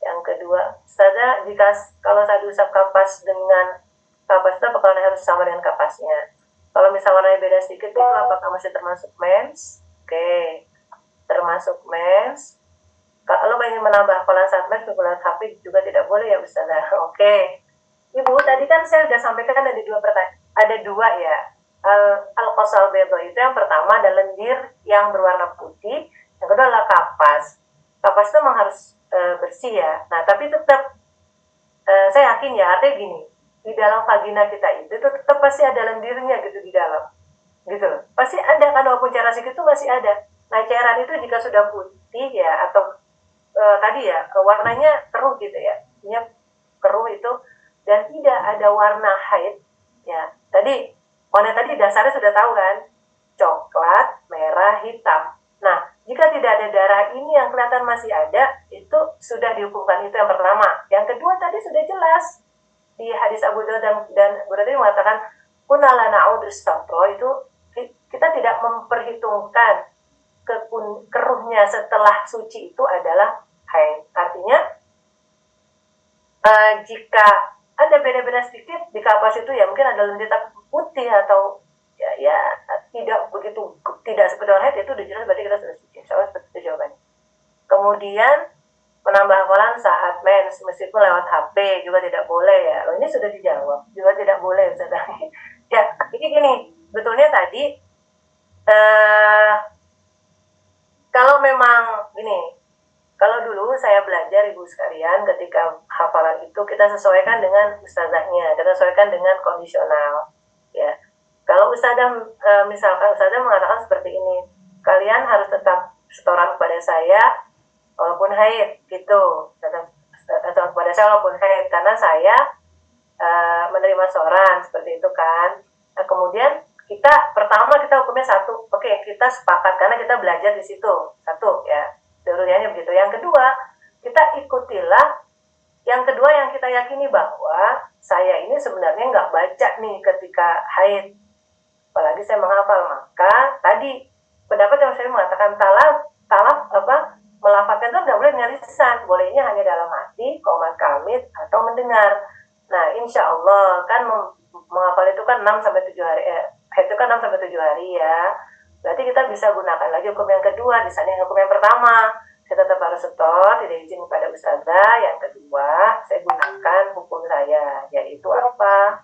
Yang kedua, Ustazah, jika kalau saya usap kapas dengan kapas itu apakah harus sama dengan kapasnya? Kalau misalnya warnanya beda sedikit itu apakah masih termasuk mens? Oke. Termasuk mens. Kalau ingin menambah hafalan saat mens, hafalan HP juga tidak boleh ya Ustazah. Oke. Ibu, tadi kan saya sudah sampaikan ada dua ya. Al-qasal bedo itu yang pertama ada lendir yang berwarna putih, yang kedua adalah kapas. Kapas itu memang harus bersih ya. Nah, tapi tetap saya yakin ya, artinya gini, di dalam vagina kita itu tetap pasti ada lendirnya gitu di dalam. Gitu loh. Pasti ada kan, walaupun cara sedikit itu masih ada. Nah, cairan itu jika sudah putih ya atau tadi ya warnanya keruh gitu ya. Ini keruh itu dan tidak ada warna haid ya. Tadi warna tadi dasarnya sudah tahu kan, coklat, merah, hitam. Nah, jika tidak ada darah ini yang kelihatan masih ada, itu sudah dihukumkan, itu yang pertama. Yang kedua tadi sudah jelas di hadis Abu Dawud dan Abu Dawud mengatakan kunala na'udhu stafro, itu kita tidak memperhitungkan keruhnya setelah suci itu adalah haid. Artinya jika ada beda-beda sedikit di kapas itu ya mungkin ada lendir putih atau ya tidak begitu, tidak seperti orang haid, itu udah jelas berarti kita sudah suci. Soalnya seperti itu jawabannya. Kemudian menambah hafalan saat mens meskipun lewat HP juga tidak boleh ya. Loh, ini sudah dijawab, juga tidak boleh Ustazah. Ya, ini gini, betulnya tadi kalau memang gini, kalau dulu saya belajar Ibu sekalian, ketika hafalan itu kita sesuaikan dengan ustazahnya, kita sesuaikan dengan kondisional. Ya, kalau ustazah misalkan ustazah mengatakan seperti ini, kalian harus tetap setoran kepada saya walaupun haid, gitu. Tetap kepada saya walaupun haid, karena saya menerima setoran seperti itu kan. Nah, kemudian pertama kita hukumnya satu, oke, kita sepakat karena kita belajar di situ, satu ya. Dulunya begitu. Yang kedua, kita ikutilah. Yang kedua yang kita yakini bahwa saya ini sebenarnya nggak baca nih ketika haid, apalagi saya menghafal. Maka tadi pendapat yang saya mengatakan talaf melafatkan itu nggak boleh dengan lisan, bolehnya hanya dalam hati, qomat kamit atau mendengar. Nah, insya Allah kan menghafal itu kan 6 sampai 7 hari. Haid itu kan 6 sampai 7 hari ya. Berarti kita bisa gunakan lagi hukum yang kedua, di sana hukum yang pertama. Saya tetap harus setor, tidak izin kepada ustazah. Yang kedua, saya gunakan hukum saya, yaitu apa?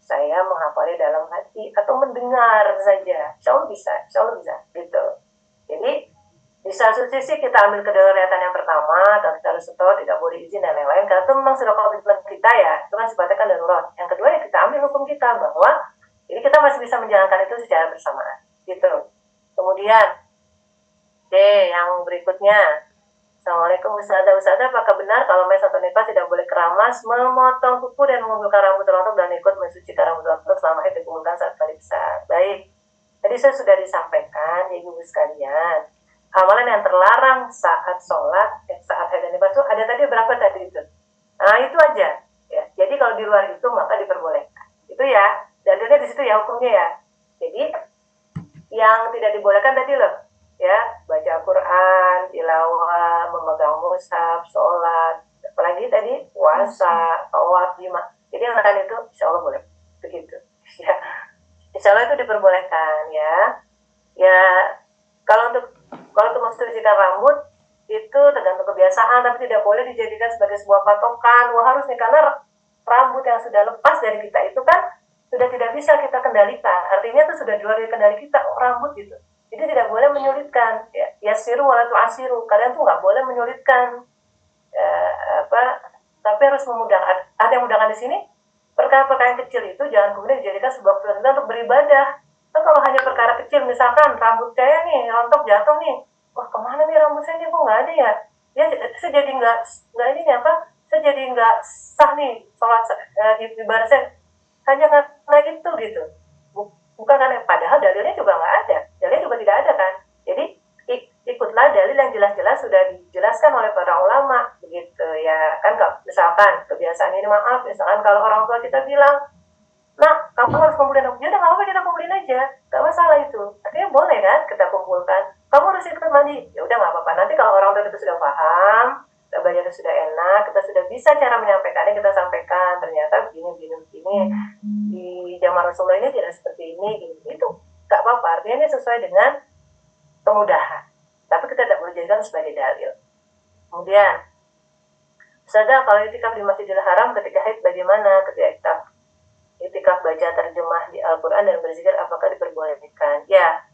saya menghafalnya dalam hati atau mendengar saja, insya Allah bisa gitu. Jadi di satu sisi kita ambil kedaruratan yang pertama, dan kita harus setor, tidak boleh izin dan lain-lain, karena itu memang sudah komitmen kita ya, itu kan sifatnya kan darurat. Yang kedua ya kita ambil hukum kita bahwa jadi kita masih bisa menjalankan itu secara bersamaan gitu. Kemudian yang berikutnya, Assalamualaikum Ustazah, apakah benar kalau mes atau nifas tidak boleh keramas, memotong kuku dan mengumpulkan rambut rontok dan ikut mensucikan rambut rontok selama itu dikumpulkan saat kali besar? Baik, tadi saya sudah disampaikan ya ibu sekalian, amalan yang terlarang saat sholat, saat haid dan nifas itu ada tadi berapa tadi itu? Nah itu aja ya. Jadi kalau di luar itu maka diperbolehkan. Itu ya, dalilnya di situ ya hukumnya ya. Jadi yang tidak dibolehkan tadi loh, ya baca Quran, tilawah, memegang mushaf, sholat, apalagi tadi puasa, tawaf, jima. Jadi yang lain itu insya Allah boleh begitu. Ya, insya Allah itu diperbolehkan ya. Ya kalau untuk mensucikan rambut itu tergantung kebiasaan, tapi tidak boleh dijadikan sebagai sebuah patokan. Wah harus nih, karena rambut yang sudah lepas dari kita itu kan sudah tidak bisa kita kendalikan. Artinya itu sudah di luar kendali kita, rambut gitu. Jadi tidak boleh menyulitkan. Ya siru wala tu'asiru. Kalian tuh nggak boleh menyulitkan. Tapi harus memudahkan. Ada yang memudahkan di sini. Perkara-perkara yang kecil itu jangan kemudian dijadikan sebuah kewajiban untuk beribadah. Kan kalau hanya perkara kecil, misalkan rambut saya nih rontok jatuh nih, wah kemana nih rambut saya nih, kok nggak ada ya? Ya saya jadi nggak ini apa? Saya jadi nggak sah nih sholat ibadah saya hanya karena itu gitu. Bukan karena padahal dalilnya juga nggak ada, dalilnya juga tidak ada kan. Jadi ikutlah dalil yang jelas-jelas sudah dijelaskan oleh para ulama begitu ya kan. Kalau misalkan kebiasaan ini, maaf, misalkan kalau orang tua kita bilang, nah kamu harus kumpulin rambut, ya udah nggak apa-apa, kita kumpulin aja, nggak masalah itu, artinya boleh kan kita kumpulkan. Kamu harus ikut mandi, ya udah nggak apa-apa. Nanti kalau orang tua kita sudah paham, kita belajar sudah enak, kita sudah bisa cara menyampaikannya, kita sampaikan ternyata begini di zaman Rasulullah ini tidak seperti ini, itu nggak apa-apa, artinya ini sesuai dengan kemudahan, tapi kita tidak boleh jadikan sebagai dalil. Kemudian Ustazah, kalau itikaf di Masjidil Haram ketika haid bagaimana? Ketika itikaf baca terjemah di Al-Quran dan berzikir apakah diperbolehkan? Ya,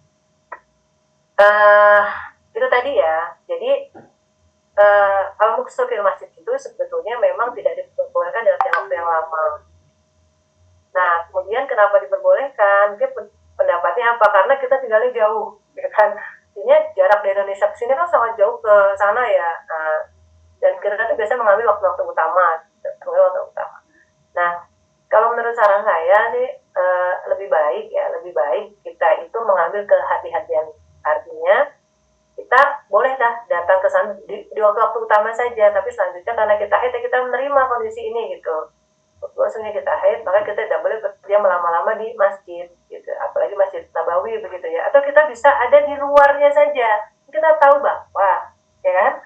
itu tadi ya. Jadi al-muqsir fil masjid itu sebetulnya memang tidak diperbolehkan dalam waktu yang lama. Nah, kemudian kenapa diperbolehkan? Mungkin pendapatnya apa? Karena kita tinggalnya jauh, ya kan? Artinya jarak dari Indonesia ke sini kan sangat jauh ke sana ya. Dan kita tuh biasanya mengambil waktu-waktu utama. Nah, kalau menurut saran saya sih lebih baik kita itu mengambil kehati-hatian. Artinya kita bolehlah datang ke sana di waktu-waktu utama saja, tapi selanjutnya karena kita haid, kita menerima kondisi ini gitu. Maksudnya kita haid, maka kita tidak boleh berdiam lama-lama di masjid gitu, apalagi Masjid Nabawi begitu ya. Atau kita bisa ada di luarnya saja. Kita tahu bahwa ya kan,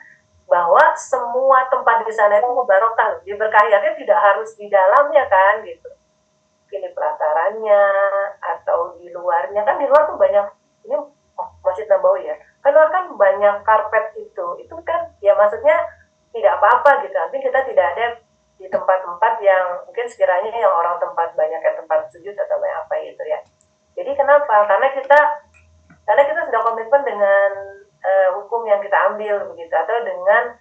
bahwa semua tempat di sana itu mubarakah, diberkahi, artinya tidak harus di dalamnya kan gitu. Mungkin di pelatarannya atau di luarnya, kan di luar tuh banyak, ini Masjid Nabawi ya, kan luar kan banyak karpet itu kan ya, maksudnya tidak apa-apa gitu. Artinya kita tidak ada di tempat-tempat yang mungkin sekiranya yang orang tempat banyak yang tempat sujud atau banyak apa gitu ya. Jadi kenapa? Karena kita sudah komitmen dengan hukum yang kita ambil begitu, atau dengan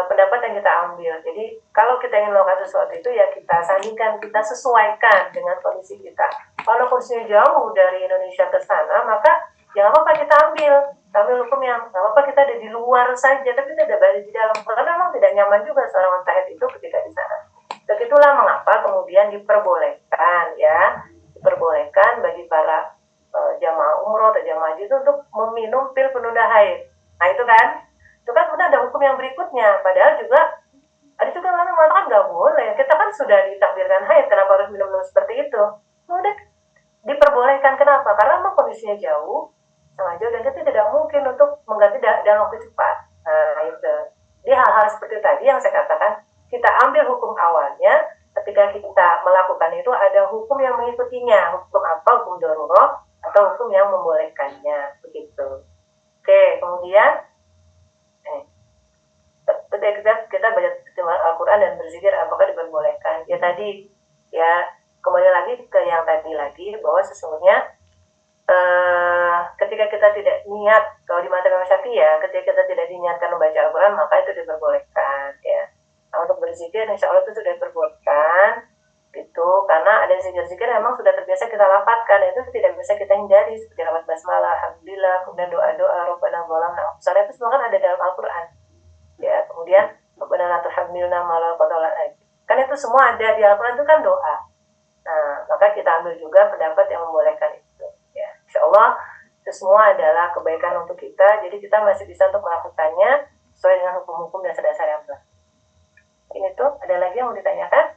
pendapat yang kita ambil. Jadi kalau kita ingin melakukan sesuatu itu ya kita sandingkan, kita sesuaikan dengan kondisi kita. Kalau kondisinya jauh dari Indonesia ke sana, maka jangan apa-apa kita ambil hukum yang nggak apa-apa, kita ada di luar saja, tapi tidak balik di dalam, karena memang tidak nyaman juga seorang wanita haid itu ketika di sana. Begitulah mengapa kemudian diperbolehkan bagi para jamaah umroh atau jamaah haji itu untuk meminum pil penunda haid. Nah itu kan kemudian ada hukum yang berikutnya, padahal juga ada juga orang yang mengatakan nggak boleh, kita kan sudah ditakdirkan haid, kenapa harus minum seperti itu? Udah diperbolehkan, kenapa? Karena memang kondisinya jauh, sangat jauh, dan kita tidak mungkin untuk mengganti dalam waktu cepat. Nah itu, di hal-hal seperti tadi yang saya katakan, kita ambil hukum awalnya, ketika kita melakukan itu ada hukum yang mengikutinya. Hukum apa? Hukum darurat atau hukum yang membolehkannya begitu. Oke, kemudian kita baca Al-Quran dan berzikir apakah diperbolehkan? Ya tadi ya, kembali lagi ke yang tadi lagi, bahwa sesungguhnya ketika kita tidak niat, kalau di mata Imam Syafi'i ya, ketika kita tidak diniatkan membaca Al-Quran, maka itu diperbolehkan ya. Nah, untuk berzikir insya Allah itu sudah diperbolehkan gitu, karena ada zikir-zikir yang memang sudah terbiasa kita lafadzkan, itu tidak bisa kita hindari, seperti lafaz basmalah, alhamdulillah, kemudian doa-doa Rabbana zalamna anfusana, itu semua kan ada dalam Al-Quran ya. Kemudian Rabbana la tuhammilna ma la taqata lana, kan itu semua ada di Al-Quran, itu kan doa. Nah, maka kita ambil juga pendapat yang membolehkan itu ya. Insya Allah itu semua adalah kebaikan untuk kita, jadi kita masih bisa untuk melakukannya sesuai dengan hukum-hukum dan dasar-dasar yang berlaku. Ini tuh, ada lagi yang mau ditanyakan?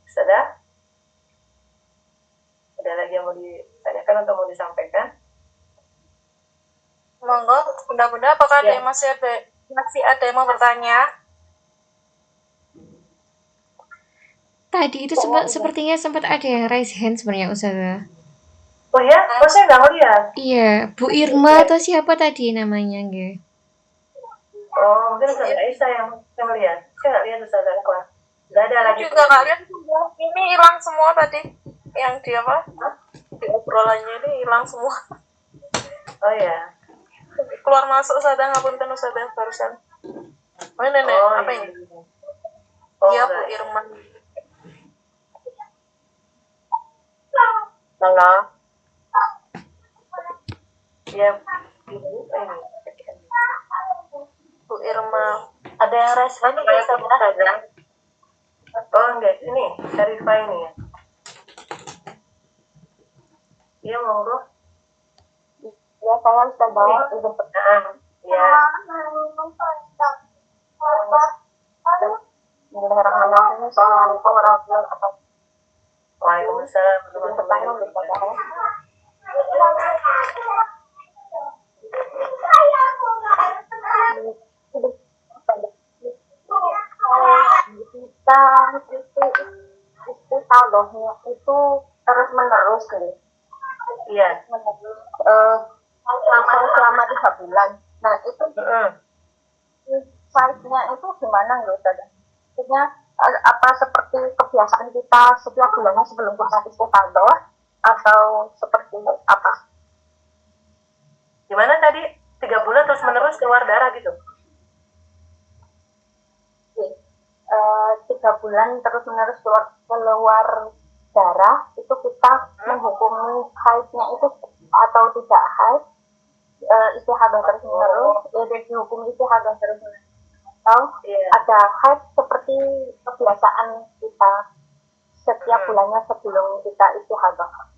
Sudah? Ada lagi yang mau ditanyakan atau mau disampaikan? Monggo, bunda-bunda, apakah ada yang masih ada yang mau bertanya? Tadi itu sepertinya sempat ada yang raise hand sebenarnya Ustazah. Oh ya? Oh, saya nggak ngeliat. Iya, Bu Irma atau siapa tadi namanya nggih? Oh, mungkin Ustazah Aisyah yang ngeliat. Saya nggak lihat Ustazah Ikhwan. Nggak ada lagi. Juga nggak lihat, ini hilang semua tadi. Yang di apa? Di obrolannya ini hilang semua. Oh ya. Keluar masuk Ustazah, ngapunten Ustazah barusan. Oh ini nih, apa ini? Iya, Bu Irma. Halo. Ya, Ibu ini. Bu Irma. Ada yang raise hand nggak Ustazah? Oh enggak, ini Syarifah ini ya. Iya, monggo. Ya, saya Ustazah. Ya. Bismillahirrahmanirrahim. Assalamualaikum warahmatullahi wabarakatuh. Waalaikumsalam warahmatullahi wabarakatuh. Kita itu istiqalohnya itu terus menerus gitu. Iya. Menerus selama 3 bulan. Nah itu size-nya itu gimana nggak Ustazah? Maksudnya apa seperti kebiasaan kita setiap bulannya sebelum kita istiqalah atau seperti apa? Gimana tadi? 3 bulan terus menerus keluar darah gitu? 3 bulan terus menerus keluar darah, itu kita menghukumi haidnya itu atau tidak haid, istihadah terus menerus, dihukumi istihadah terus menerus, atau ada haid seperti kebiasaan kita setiap bulannya sebelum kita istihadah.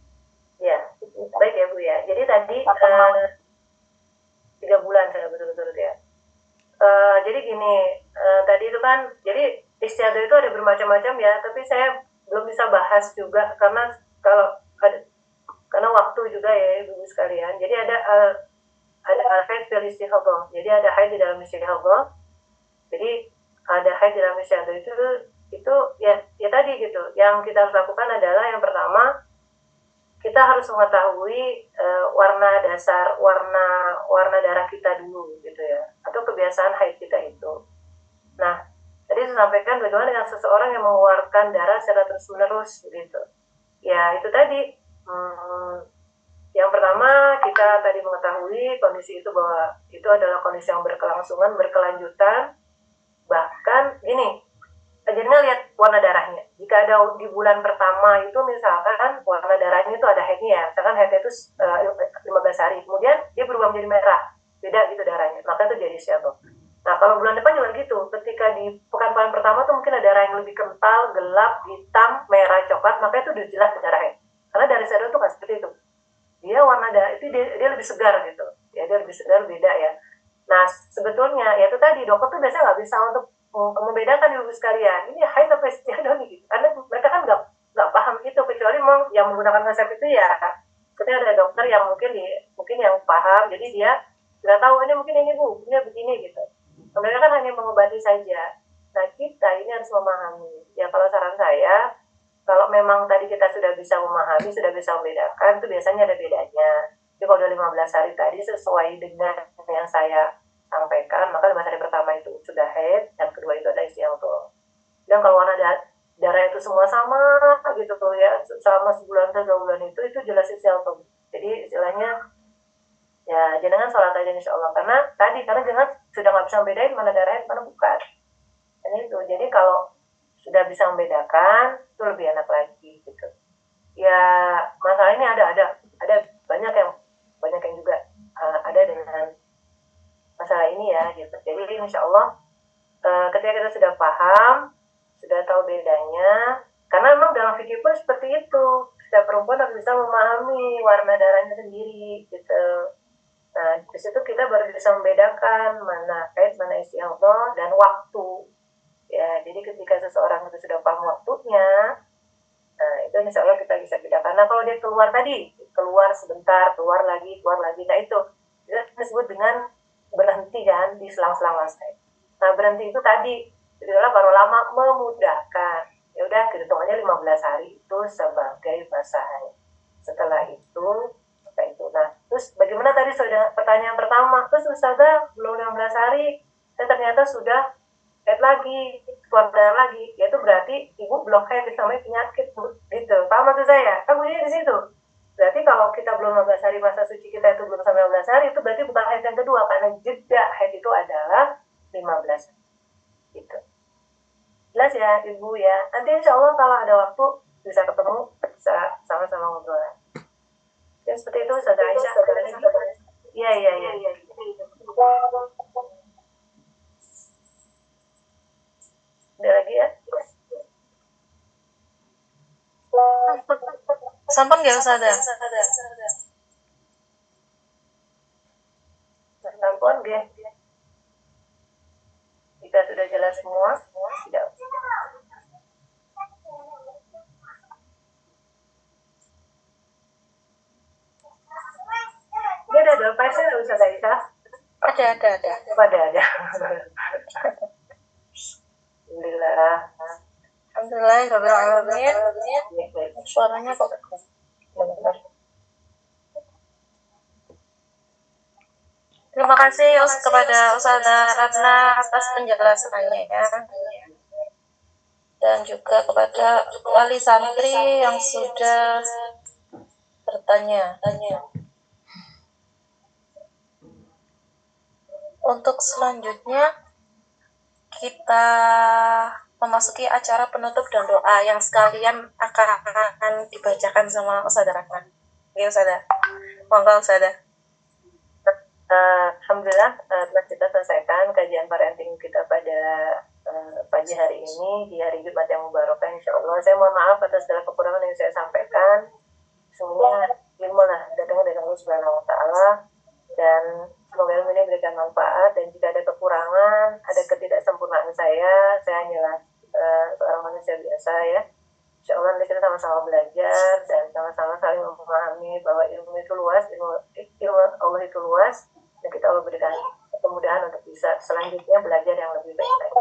Iya, baik ya Bu ya. Jadi tadi 3 bulan saya betul-betul ya. Jadi gini, tadi itu kan, jadi istiadah itu ada bermacam-macam ya, tapi saya belum bisa bahas juga karena karena waktu juga ya Ibu sekalian. Jadi ada haid fil istihadah. Jadi ada haid di dalam istihadah. Jadi ada haid di dalam istiadah itu ya tadi gitu. Yang kita harus lakukan adalah yang pertama, kita harus mengetahui warna dasar, warna darah kita dulu gitu ya, atau kebiasaan haid kita itu. Nah, tadi saya sampaikan bagaimana dengan seseorang yang mengeluarkan darah secara terus-menerus gitu. Ya, itu tadi. Yang pertama, kita tadi mengetahui kondisi itu bahwa itu adalah kondisi yang berkelangsungan, berkelanjutan. Bahkan gini, jadinya lihat warna darahnya. Jika ada di bulan pertama itu misalkan warna darahnya itu ada haidnya ya, misalkan haidnya itu 15 hari, kemudian dia berubah menjadi merah, beda gitu darahnya, maka itu jadi istihadah. Nah, kalau bulan depan juga gitu, ketika di pekan-pekan pertama tuh mungkin ada darah yang lebih kental, gelap, hitam, merah, coklat, maka itu udah jelas darah haid. Karena darah istihadah itu nggak seperti itu. Dia warna darah itu dia lebih segar gitu, ya dia lebih segar, beda ya. Nah, sebetulnya ya itu tadi dokter tuh biasanya nggak bisa untuk membedakan ibu sekalian ini haid atau istihadah nih gitu. Karena mereka kan nggak paham itu, kecuali memang yang menggunakan konsep itu ya ketika ada dokter yang mungkin yang paham, jadi dia nggak tahu ini mungkin ini bu, ini begini gitu. Mereka kan hanya mengobati saja. Nah, kita ini harus memahami ya. Kalau saran saya, kalau memang tadi kita sudah bisa memahami, sudah bisa membedakan, itu biasanya ada bedanya. Jadi kalau udah 15 hari tadi sesuai dengan yang saya sampaikan, maka 15 hari pertama itu sudah haid, yang kedua itu adalah istihadah. Dan kalau warna darah itu semua sama gitu tuh ya, selama sebulan atau 2 bulan itu jelas tuh. Jadi istilahnya ya jenengan sholat aja insya Allah, karena jenengan sudah nggak bisa membedain mana darah haid mana bukan. Dan itu jadi kalau sudah bisa membedakan itu lebih enak lagi gitu. Ya masalah ini ada banyak yang juga ada dengan masalah ini ya gitu. Jadi insya Allah ketika kita sudah paham, sudah tahu bedanya, karena memang dalam fikih pun seperti itu, setiap perempuan harus bisa memahami warna darahnya sendiri gitu. Nah di situ kita baru bisa membedakan mana haid, mana istihadah, dan waktu. Ya, jadi ketika seseorang itu sudah paham waktunya, nah itu insya Allah kita bisa bedakan. Nah kalau dia keluar sebentar, keluar lagi, nah itu disebut dengan berhenti kan di selang-selang masa. Nah berhenti itu tadi adalah para ulama memudahkan. Ya udah hitungannya 15 hari itu sebagai masa haid. Setelah itu kayak itu. Nah terus bagaimana tadi sudah pertanyaan pertama, terus Ustazah belum 15 hari saya ternyata sudah haid lagi, keluar darah lagi, yaitu berarti ibu belum haid sama penyakit gitu. Paham maksud saya? Kan bunyinya di situ. Berarti kalau kita belum 15 hari masa suci kita itu belum sampai 15 hari, itu berarti bukan haid yang kedua, karena jeda haid itu adalah 15 hari. Gitu. Jelas ya ibu ya. Nanti insya Allah kalau ada waktu bisa ketemu, bisa sama-sama ngobrol. Ya seperti itu Ustazah Aisyah. Iya. Ada lagi ya? Sampun nggak Ustazah? Sampun nggih. Jika sudah jelas semua, tidak. Ini ada dompetnya nggak Ustazah Aisyah? Ada. Ada. Alhamdulillah. Alhamdulillah. Suaranya kok benar. Terima kasih kepada Ustazah Ratna atas penjelasannya ya. Dan juga kepada wali santri yang sudah bertanya. Untuk selanjutnya kita memasuki acara penutup dan doa yang sekalian akan dibacakan sama Ustazah Ratna. Oke Ustazah. Monggo Ustazah. Alhamdulillah telah kita selesaikan kajian parenting kita pada pagi hari ini di hari Jumat yang mubarakah insya Allah. Saya mohon maaf atas segala kekurangan yang saya sampaikan. Semuanya ilmu lah datang dari Allah Subhanahu Wa Taala, dan semoga ilmu ini memberikan manfaat. Dan jika ada kekurangan, ada ketidaksempurnaan saya hanyalah seorang manusia biasa ya. Insya Allah nanti kita sama-sama belajar dan sama-sama saling memahami bahwa ilmu itu luas, ilmu Allah itu luas, dan kita Allah berikan kemudahan untuk bisa selanjutnya belajar yang lebih baik.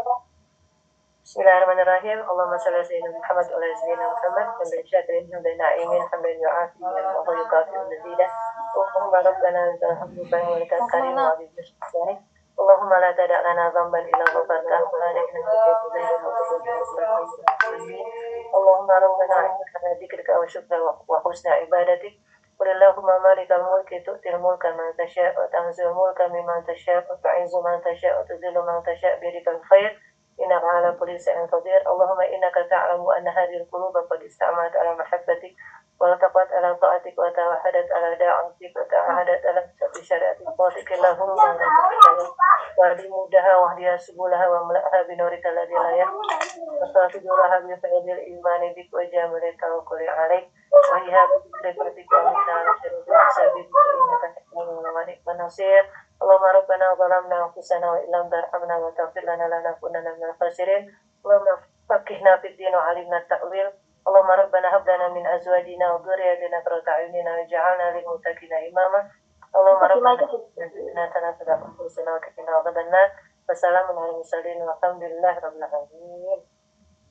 Bismillahirrahmanirrahim. Allahumma shalli ala sayyidina Muhammad wa ala sayyidina Muhammad wa ala syakirin wa na'imin hamdan yu'afi wa yuqafi al-mazida. Allahumma rabbana alhamdulillah wa lakal karim wa bihi. Allahumma la tada' lana dhanban illa ghafartahu wa la Allahumma rabbana innaka ala dzikrika wa syukrika wa husna ibadatik. Qul Allahumma malikal mulki tu'til mulka man tasha' wa tanzilul mulka mimman tasha' wa tu'izzu man tasha' wa tudhillu man tasha' bi yadikal khair. إنك على كل شيء قدير. اللهم إنك تعلم أن هذه القلوب قد استعملت على محبتك والتقت على طاعتك وتوحدت على دعوتك وتعهدت على شريعتك قولك اللهم واهدي مودها واهدها سبلها واملأها بنورك الذي لا يخفى وصافدها بفيض الإيمان بك وجامل التوكل عليك وهيها بذكرك ومن على شرور حسابك إنك تحكم ونعم النصير. اللهم ربنا ظلمنا أنفسنا وإن لم ترحمنا وتغفر لنا لنكونن من الخاسرين. اللهم فقهنا في الدين وعلمنا التأويل. اللهم ربنا هب لنا من أزواجنا وذرياتنا قرة أعين واجعلنا للمتقين إماما. اللهم ربنا إنا تنافذ أنفسنا وكفنا عذاب النار. والسلام على المرسلين والحمد لله رب العالمين.